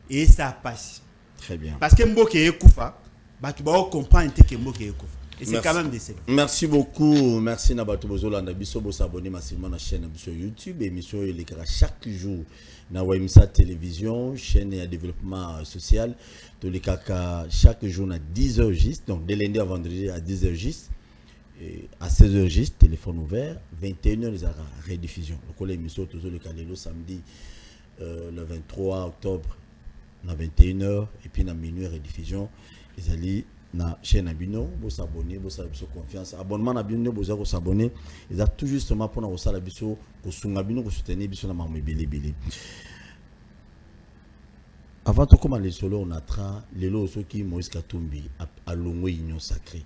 et ça passe. Très bien. Parce que mboke ekufa, ba ki ba comprendre que mboke ekufa. Et c'est quand même décès. Merci beaucoup. Merci Nabato Bozolanda biso bo s'abonner massivement à la chaîne sur YouTube et émission les chaque jour na Wemsa télévision, chaîne de développement social. Tous les caca chaque jour à 10h juste, donc de lundi à vendredi à 10h juste, et à 16h juste, téléphone ouvert, 21h les rediffusion. Donc on l'émission toujours le calélo samedi le 23 octobre à 21h et puis à minuit rediffusion. Les alliés na chaîne Abino, vous s'abonner, vous avez confiance. Abonnement Abino, vous s'abonner. Ils ont tout justement pour nous la biso, pour Abino, pour soutenir biso na mamé belé. Avant de commencer solo, on a tra les lots qui Moïse Katumbi à Longo Union Sacrée.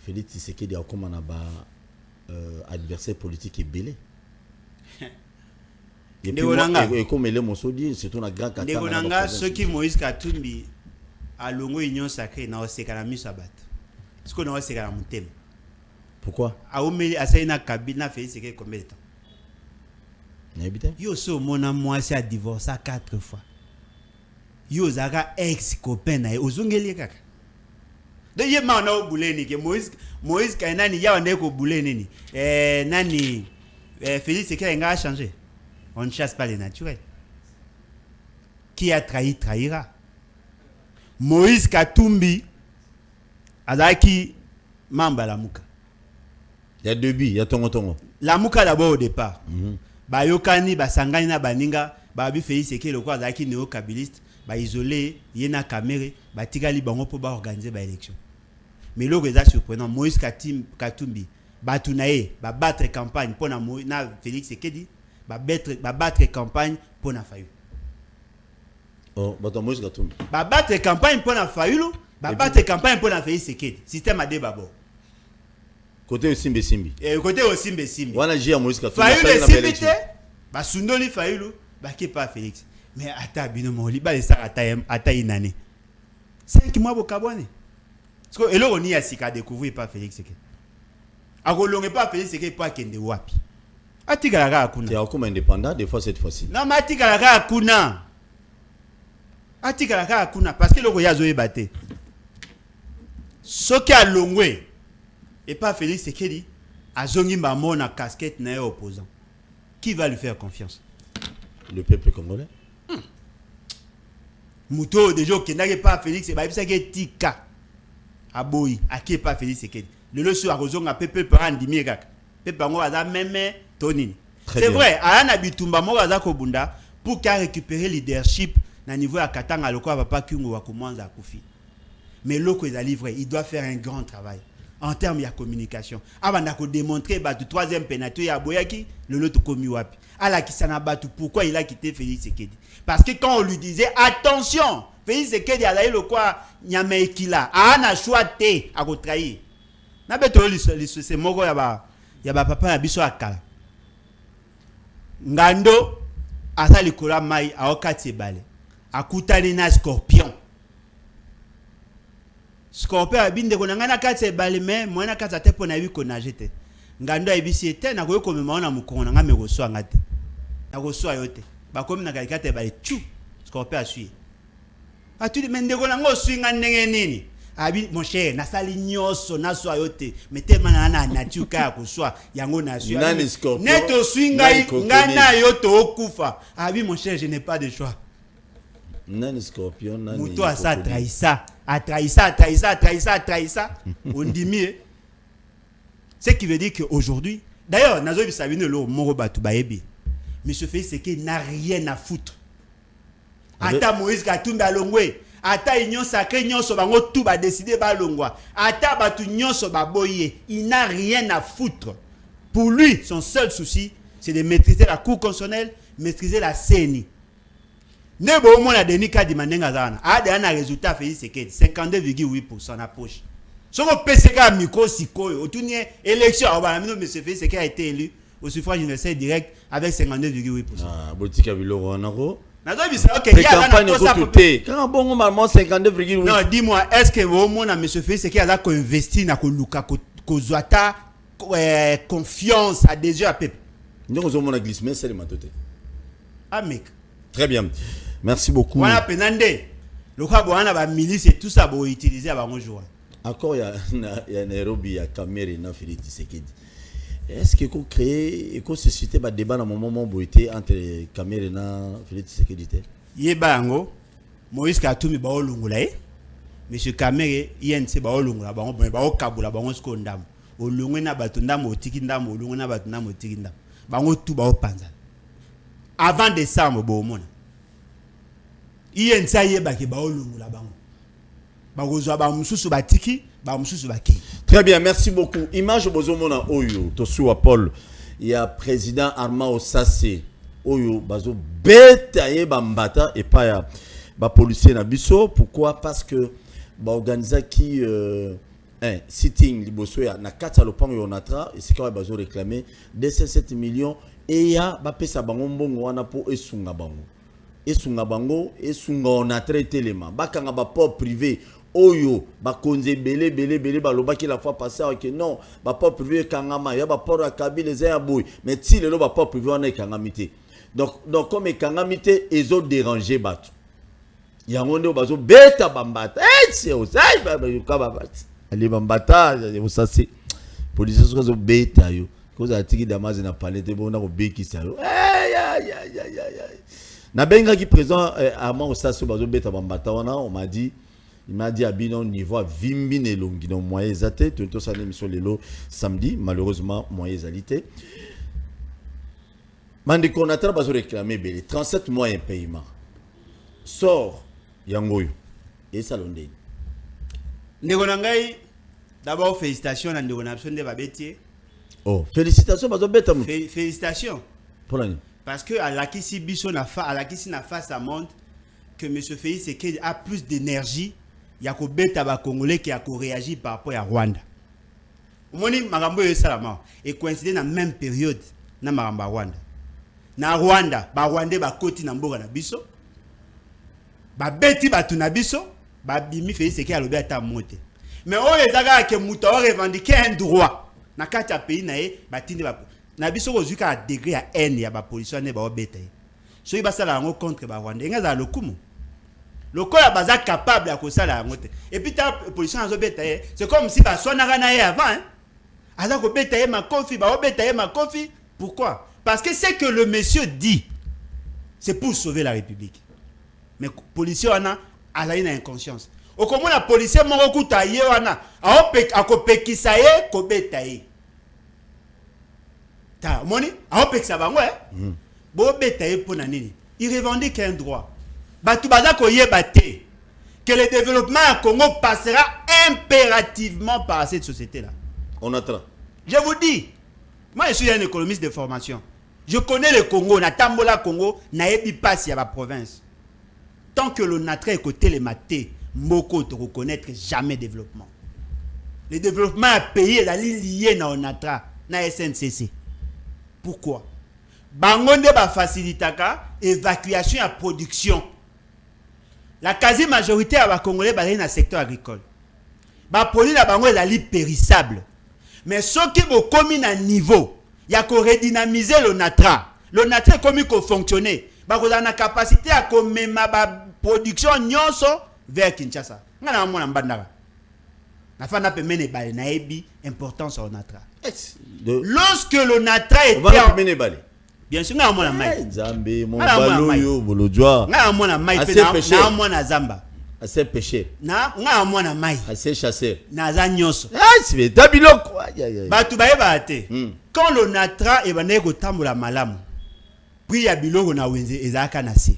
Félix Tshisekedi a comme adversaire politique et belé. Et puis comme les Mosodi, c'est un grand Katana. Ndegonanga ceux qui Moïse Katumbi à Longo Union Sacrée na osekana misabat. Est-ce qu'on a osekana mutem? Pourquoi? A omeli asaina kabina Félix Tshisekedi combien de temps? Yo so mona moi c'est à divorcer 4 fois. Yo zaka ex copain na ozongeli kaka. De yema na obuleni ke Moïse Kainani ya wane ko buleni ni. Nani Félix Sekedi a changé. On ne chasse pas les naturels. Qui a trahi trahira. Moïse Katumbi azaki mamba la muka. Il y a 2 billes, il y a tongo. La muka d'abord au départ. Ba yokani ba sangani na baninga ba bi Félix Sekedi le quoi azaki néo-kabiliste ba isolé yena kamere ba tigali bango po ba organiser ba élection. Mais le résultat surprenant Moïse Katumbi ba tunae ba battre campagne pour na Félix Sekedi ba battre campagne pour na Fayulu. Oh, bato Moïse Katumbi. Ba battre campagne pour na Fayulu, ba battre campagne pour na Félix Sekedi. Système à débat bon. Côté Simbi. Et côté Simbi. Wana jia Moïse Katumbi. Fayulu Simbi ba sundoli Fayulu, ba qui pas Félix. Mais ata bino moli ba ça ata inane. 5 mois bokabone. Parce que elo oni asika découvrir pas Félix Sekedi. Akolonge pas Félix Sekedi pas kende wapi. Atika la akuna. Tu es comme indépendant des fois cette fois-ci. Non, mais atika la akuna. Atika la akuna parce que loko yazo ebate. Soki a longwe et pas Félix Sekedi azongi mbamo na casquette na opposant. Qui va lui faire confiance? Le peuple congolais. Muto déjà kendake pas Félix ba bisa ke tika. Aboyi aki pas Félix Sekedi. Le leso arozonga peuple parandimi kaka. Peuple bango aza meme tonini. C'est vrai, Alana Bitumba Moraza Kobunda pour qu'il récupérer leadership na niveau à Katanga le quoi papa Kungo wa commencer à Kofi. Mais l'autre est livré, il doit faire un grand travail en termes de communication. Avant de démontrer bah du 3e pénalty ya Boyaki, le lot komi wapi. Ala kisana batu pourquoi il a quitté Félix Sekedi? Parce que quand on lui disait attention, Félix Sekedi a le quoi nyame kila, ana choix té à retrahir. Na beto c'est moko ya ba papa ya biso akala. Ngando asa likola mai aokati bale akutani na scorpion abinde ko ngana kati bale mais mwana kati te pona wi ko najete ngando ebisi ete na ko komema na mukongo nga mekoso ngate na ko so yote ba komi na kati bale chu scorpion asui atuli mendeko na ngo swinga ndenge nini abi mon cher na sali nyoso na so yote metema na nachuka ya kuswa yango na sio neto swinga ngana yoto okufa abi mon cher je n'ai pas de choix nani scorpion nani muto asa trahissa on dit ce qui veut dire que aujourd'hui d'ailleurs nazo bisabine lo moro batu baebi monsieur Félix Sekedi n'a rien à foutre ata Moïse Katumbi alongwe ata union sacrée nyonso bango tout ba décider ba longwa ata batu nyonso ba boye il n'a rien à foutre. Pour lui son seul souci c'est de maîtriser la cour constitutionnelle, maîtriser la CENI. Nebo mo na Denis Kadi manenga zana a de na résultat Félix Sekedi 52,8% na poche. Soko PCK micro sikoyo otunie élection ba mino monsieur Félix Sekedi a été élu au suffrage universel direct avec 52,8%. Ah botika biloko nako. Ok, il y a quand bon normalement 52,8. Non, dis-moi, est-ce que au moins monsieur Félix Sekedi a investi na ko luka ko zwata confiance à des yeux à peuple. Donc on a glissé mais c'est le matoté. Ah mec. Très bien. Merci beaucoup. Voilà penande. Le quoi bona ba milice et tout ça bo utiliser à ba jour. Encore il y a Nairobi, il y a Kamere na Félix Sekedi. Est-ce qu'il faut créer et susciter un débat dans le moment où était entre Kamere et Félix Sekedi? Yebango, Moïse Katumbi ba olungula monsieur Kamere INC ba olungula ba okabula ba skondam. Olungwe na batu ndam otiki ndam olungwe na batu ndam otiki ndam. Bango tout ba opanza. Avant décembre bo mona. INC yeba ke ba olungula bango. Ba kozwa ba mususu batiki, ba mususu baki. Très bien, merci beaucoup. Image bozomona oyo tosuwa Paul. Il y a président Armand Ossase oyo bazo beta ye bambata et pas ya ba policier na biso. Pourquoi? Parce que ba organisa qui sitting liboso ya na kata lopango yonatra et c'est quoi bazo réclamer 207 millions et ya ba pesa bango mbongo wana po esunga bango. Esunga bango esunga onatra telema. Bakanga ba port privé oyo bakonze belé balobaki la fois passée que non ba port privé kangama ya ba port akabi les ya boy mais ti lelo ba port privé on est kangamité Donc comme ekangamite ezo déranger bato. Yango nde bazo beta bambata. C'est osai ba bambata. Ali bambata ça c'est police zo beta yo. Cause atiki damaze na palette bona ko bekisa yo. Na benga qui présent à moi au station bazo beta bambata on m'a dit il m'a dit à bino niveau vimbi ne longi donc moyen zate tout ça l'émission lelo samedi malheureusement moyen zalité. Mandi konateur bazo réclamer belé 37 mois un paiement. Sort yangoyo et salonde. Ndeko nangai d'abord félicitations à ndeko na de babetier. Oh, félicitations bazo beta mu. Félicitations. Pour l'année. Parce que à la kisi biso na fa à la kisi na face ça montre que monsieur Félix Tshisekedi a plus d'énergie ya ko beta ba congolais qui a ko réagir par rapport à Rwanda. Omoni makambo yo salama et coïncider na même période na makambo Rwanda. Na Rwanda ba Rwandais ba koti na mboka na biso. Ba beti ba tuna biso ba bimi Félix Tshisekedi alobi ata monte. Mais on ezaka ke muto revendiquer un droit na kati ya pays na ye batinde ba na biso ko zuka degré ya haine ya ba policier ne ba obeta ye. So iba sala ngo contre ba Rwanda ngaza lokumu. Lokola baza capable ya ko sala ngo te. Et puis ta policier azo beta ye, c'est comme si ba swanaka na ye avant hein. Aza ko beta ye ma kofi ba obeta ye ma kofi. Pourquoi? Parce que c'est que le monsieur dit c'est pour sauver la République. Mais policier wana ala ina inconscience. Okomo la policier moko kuta ye wana akopekisa ye ko beta ye. Ta moni akopekisa bango bo beta ye pona nini? Il revendique un droit. Batu baza ko yeba te que le développement à Congo passera impérativement par cette société là. On attend. Je vous dis, moi je suis un économiste de formation. Je connais le Congo, na tambola Congo, na yebi passe ya ba province. Tant que le natre est côté les matés, moko te reconnaître jamais développement. Le développement à pays est lié na onatra, na SNCC. Pourquoi? Bangonde ba facilitaka évacuation à production. La quasi-majorité à ba Congolais ba dans le secteur agricole. Ba produit la bango est périssable. Mais ce qui est commis à niveau, il y a qu'on redynamiser le natra. Le natra est commis qu'on fonctionner. Ba ko na capacité à commettre ma production nyonso vers Kinshasa. Ngana mona mbandaka. Na fa na pemene balé na ebi importance au natra. Lorsque le natra est bien sûr ngana mona mai. Nzambe mon balo yo bolojwa. Ngana mona mai pe na mona zamba. Assez pêché. Na ngana mona mai. Assez chassé. Na za nyonso. C'est tabiloko. Ba tu ba eba te. Quand le natra e bana ko tambola malamu. Puis ya biloko na wenze ezaka na se.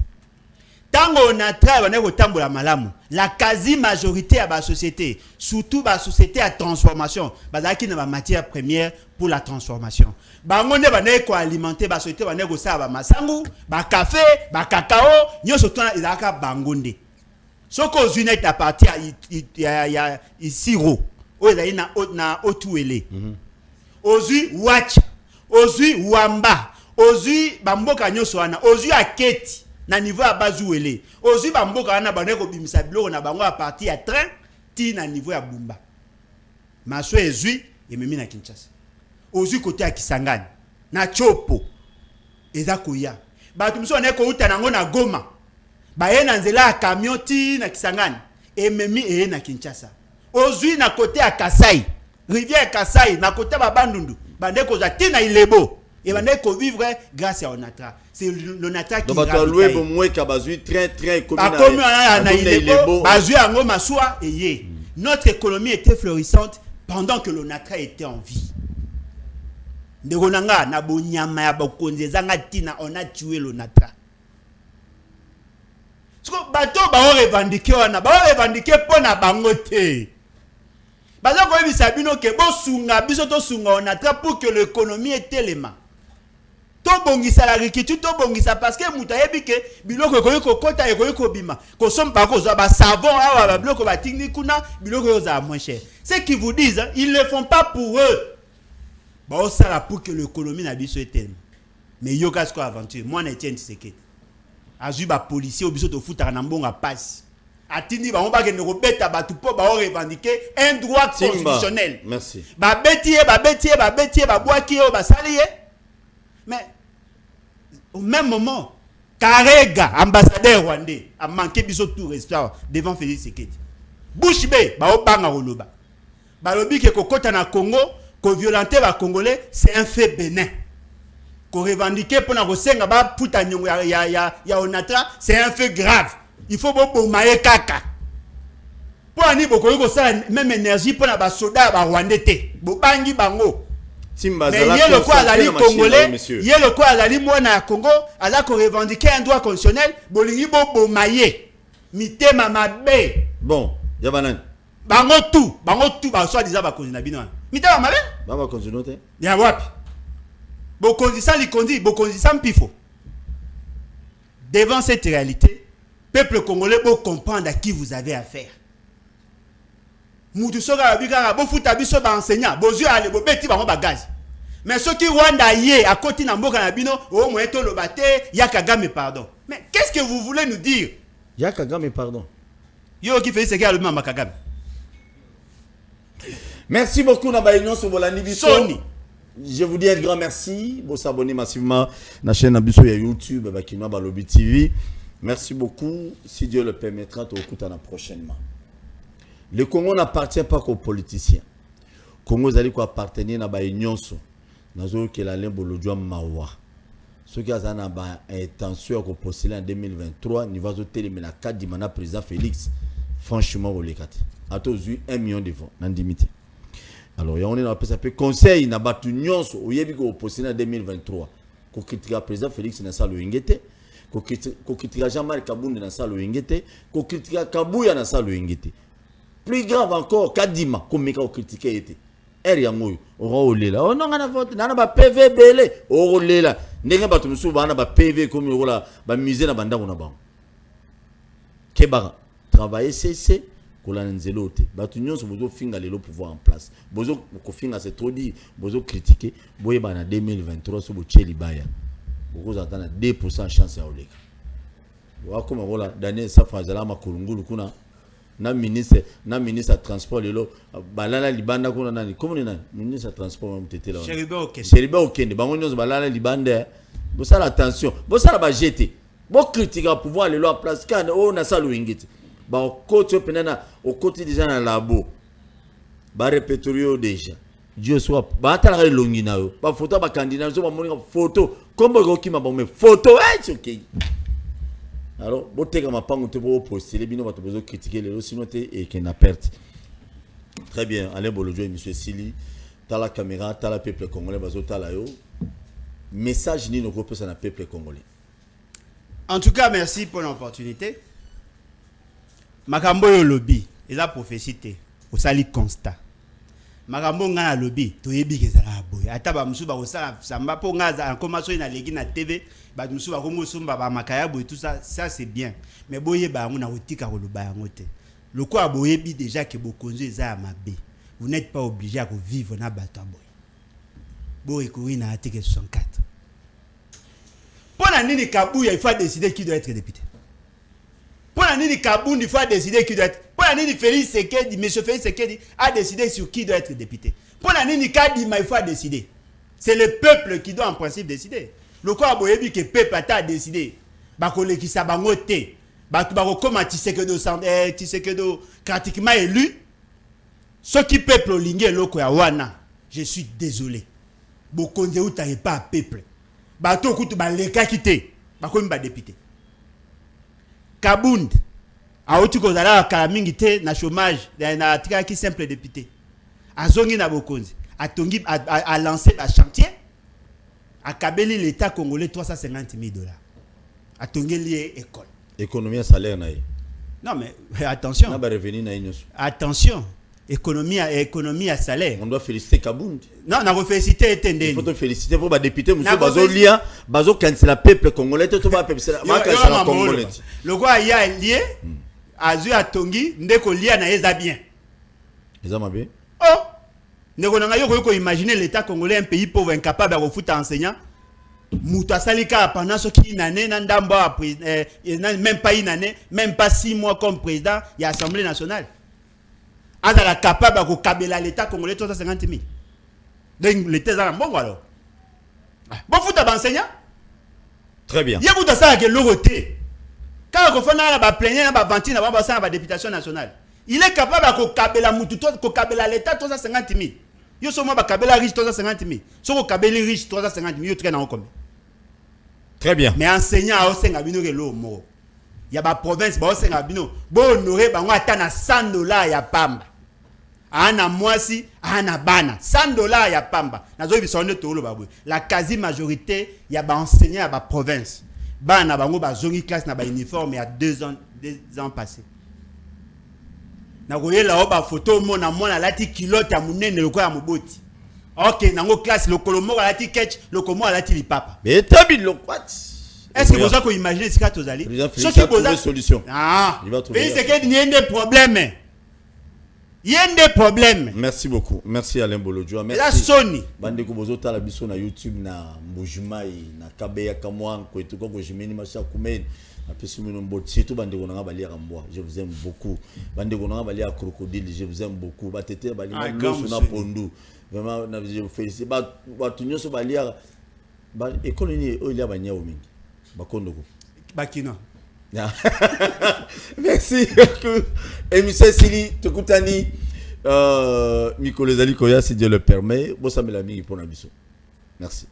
Tango natra bana ko tambola malamu. La quasi-majorité à la société, surtout la société à transformation, bazaki na ba matière première pour la transformation. Bangonde bana ko alimenter la société bana ko sa ba masangu, ba café, ba cacao, nyoso tona ezaka bangonde. Soko zuna est à partir ya siro. O ezali na otuele. Ozui watch, ozui wamba, ozui bamboka nyoso wana, ozui aketi. Na niveau à bazuele ozu bamboka wana bane ko bimisa biloko na bango à partir à train ti na niveau ya bumba maso ezui ememi na Kinshasa ozu côté ya Kisangani na chopo eza koya batu miso ne ko uta nango na Goma ba ye na nzela ya camion ti na Kisangani ememi na Kinshasa ozu na côté ya Kasai rivière Kasai na côté ba Bandundu bande ko za ti na Ilebo et bande ko vivre grâce à Onatra. C'est le natra qui va louer pour moi qui a bazui très comme na Ilebo bazui ango maswa eye. Notre économie était florissante pendant que le natra était en vie. Ndegonanga na bonyama ya bakonze zanga tina on a tué le natra. Siko bato ba revendiquer wana ba revendiquer pona bango te. Baza ko ebisa bino ke bo sunga biso to sunga on natra pour que l'économie est élément. To bongisa l'agriculture, to bongisa parce que muta yebi ke biloko ko kota ko bima. Ko somme pas ko za ba savon awa ba biloko ba tingni kuna biloko yo za moins cher. Ce qu'ils vous disent, hein, ils ne le font pas pour eux. Ba o sala pour que l'économie na biso etene. Mais yo kasko aventure, moi na Etienne Tshisekedi. Azu ba policier o biso to futa na mbonga passe. Atindi ba on ba ke ne ko beta ba tu po ba o revendiquer un droit constitutionnel. Merci. Ba betier ba boaki o ba salié. Mais Au même moment, Karega, ambassadeur rwandais, a manqué biso tout restaurant devant Félix Tshisekedi. Bouchibé, ba obanga roloba. Ba lobi ke kokota na Congo, ko violenter ba Congolais, c'est un fait bénin. Ko revendiquer pour na kosenga ba puta nyongo ya onatra, c'est un fait grave. Il faut bo maye kaka. Pour ani boko ko ça même énergie pour na ba soda ba rwandais te. Bo bangi bango. Mais il y a le quoi à la Congolais, il y a le quoi à la Mwana Congo, à la revendiquer un droit constitutionnel, bolingi bo maye, mite mamabe. Bon, yabanan. Bango tout, ba soit disant ba konzi na bino. Mite mamabe? Ba konzi note. Ya wapi? Bo konzi ça li konzi, bo konzi ça mpifo. Devant cette réalité, peuple congolais peut comprendre à qui vous avez affaire. Mutu soka bikara bo futa biso ba enseignant bozu ale bo beti bango bagage mais ceux qui Rwanda yé à côté na mboka na bino o mo eto lobate ya Kagame pardon mais qu'est-ce que vous voulez nous dire ya Kagame pardon yo qui fait ce qu'il le Kagame. Merci beaucoup na ba union sur bolani biso. Je vous dis un grand merci vous s'abonner massivement na chaîne na biso ya YouTube ba kinwa ba Lobby TV. Merci beaucoup, si Dieu le permettra tu écoutera prochainement. Le Congo n'appartient pas qu'aux politiciens. Le Congo appartient à la union. Nous que la Bolodjoa Mawa. Ceux qui ont intention de postuler en 2023, nous allons téléméner la carte du président Félix. Franchement, vous les quatre. À tous 1 million de francs. Alors, on est dans le conseil, n'a pas union au Yébi ko postuler en 2023. Ko critique le président Félix dans salle Ingete, ko critique Jean-Marc Kabound dans salle Ingete, ko critique Kabouya dans salle Ingete. Plus grave encore, Kadima, comme Meka critiqué était. Eriamoy, Olela. Oh non, on a voté, on a pas PV belé, Olela. N'est pas tout souvent, on a pas PV comme Ola, ba musée na banda on a ban. Kebara, travailler cessé, Kolanzelote. Batunion sur bozo finga le pouvoir en place. Bozo ko finga c'est trop dit, bozo critiquer, boye bana 2023 sur Bocheli Baya. Bozo attend 2% chance à Oleka. Wa comme voilà, Daniel Safazala makulungulu kuna. Na ministre transport lelo balala libanda kuna nani comme ni nani ministre transport mtete là Cheribe Okende bango nyonso balala libanda bo sala attention bo sala ba jeter bo critiquer pouvoir lelo à place kan o na sala wingiti ba côté penana au côté déjà na labo ba répertorier déjà Dieu soit ba tala longi na yo ba photo ba candidat so ba moni photo comme ko kima ba me photo c'est OK. Alors, si vous avez posté, vous avez critiqué les sinon et qu'il n'a perte. Très bien, Alain Bolodjo et M. Sili, tu as la caméra, tu as le peuple congolais, tu as la message ni nos groupes sur le peuple congolais. En tout cas, merci pour l'opportunité. Makambo yo lobby, il a prophétie, au sali constat. Makambo nga lobby, to yebi ke zala boy. Ata ba musu ba osala samba po nga za information na legi na TV, ba musu ba kongo sumba ba makaya boy tout ça, ça c'est bien. Mais boye ba ngona otika ko loba yango te. Le quoi boyebi déjà que bokonzo eza mabe. Vous n'êtes pas obligé à vivre na bato boy. Boye ko na article 64. Pour la nini Kabouya, il faut décider qui doit être député. Pour la nini Kabound, il faut décider qui doit être. Pour la nini Félix Tshisekedi, M. Félix Tshisekedi a décidé sur qui doit être député. Pour la nini Kadima, il faut décider. C'est le peuple qui doit en principe décider. Le quoi boyebi que le peuple a décidé. Bakole qui sabangote. Bakubako comme Tshisekedi pratiquement élu. Ce qui peuple lingé loko ya wana. Je suis désolé. Bokonze uta pas peuple. Bato kutu ba leka kité. Bakomi ba député. Kabound a outi ko zala kala mingi te na chômage na tika ki simple député. Azongi na bokonzi atongi a lancé un chantier a kabeli l'état congolais $350,000. Atongi lié école. Économie salaire na. Non mais attention. Na ba revenu na inyo. Attention. Économie à salaire. On doit féliciter Kabound. Non, on a félicité Etendeni. Il faut te féliciter pour les députés. Monsieur Bazolia, Bazo cancela peuple congolais. Tu vas cancela congolais. Le gars y a lié. Azu Atongi, ndeko lié na eza bien. Eza mabe. Oh, ndeko na yo ko imaginer l'état congolais un pays pauvre incapable de refouter enseignant. Mouta salika pendant ce qui une année nan ndamba même pas une année, même pas 6 mois comme président, il y a Assemblée nationale. Azala capable de kabela l'état congolais $350,000. Donc l'état est bon alors. Bon foot d'enseignant. Très bien. Y'a beaucoup de ça qui est l'aureté. Quand on fait la plénière, la ventine, la députation nationale, il est capable de la l'État 350 000. Yo sommes pas kabela riche 350 000. Si vous kabeli riche 350 000, yo traîne en combien? Très bien. Mais enseignant à Osengabino ke lo mo. Il y a ba province ba Osengabino, bo honorer ba ngata na $100 ya pamba. Ana mwasi, ana bana. $100 ya pamba. Nazo bisonde tolo ba. La quasi majorité ya ba enseignant à ba province. Bana bango ba zongi classe na ba uniforme il y a 2 ans passés. Na koyela oba photo mona lati kilote ya munene loko ya moboti. OK, nango classe lokolo moko lati ketch, lokomo lati lipapa. Mais tabi lokwat. Est-ce que vous avez imaginé ce qu'a tozali? Ce qui pose solution. Ah, mais c'est qu'il y a des problèmes. Il y a des problèmes. Merci beaucoup. Merci Alain Bolodjoa. Merci. La Sony. Bande ko bozota la biso na YouTube na Mbujimai na Kabeya Kamwan ko etuko ko jimeni masha kumen. Surtout bande ko nga bali Ramboa. Je vous aime beaucoup. Bande ko nga bali Crocodile, je vous aime beaucoup. Batete bali na Pondu. Vraiment je vous félicite. Ba tunyo so bali ba école ni o il y a banya o mingi. Ba kondoko. Bakino. Merci beaucoup. Émission Sili Tokutani Miko Lezali Koya si Dieu le permet. Bossa Melami pour Nabiso. Merci.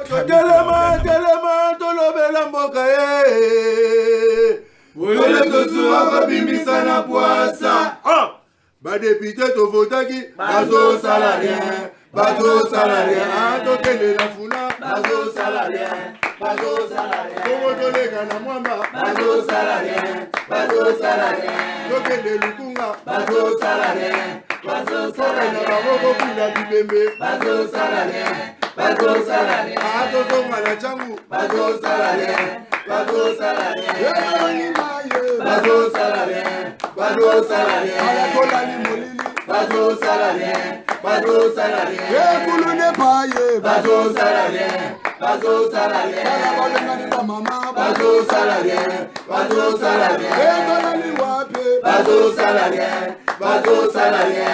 Telema tolobela mboka ye. Oyole tosuwa babimisa na poasa. Ba député to votaki bazo salarien. Bazo salarien. Tokele la funa bazo salarien. Bazo salarien. Togo tolega na mwamba bazo salarien. Bazo salarien. Tokele lukunga bazo salarien. Bazo salarien. Babo kula bibembe bazo salarien. Bazo salarien. Ato mala changu bazo salarien. Bazo salarien. Bazo salarien. Bazo salarien. Ala kola ni molili bazo salarien. Bazo salarien. Kulu ne paye bazo salarien. Bazo salarien. Bala balenga ni mama bazo salarien. Bazo salarien. Kola ni wape bazo salarien. Bazo salarien.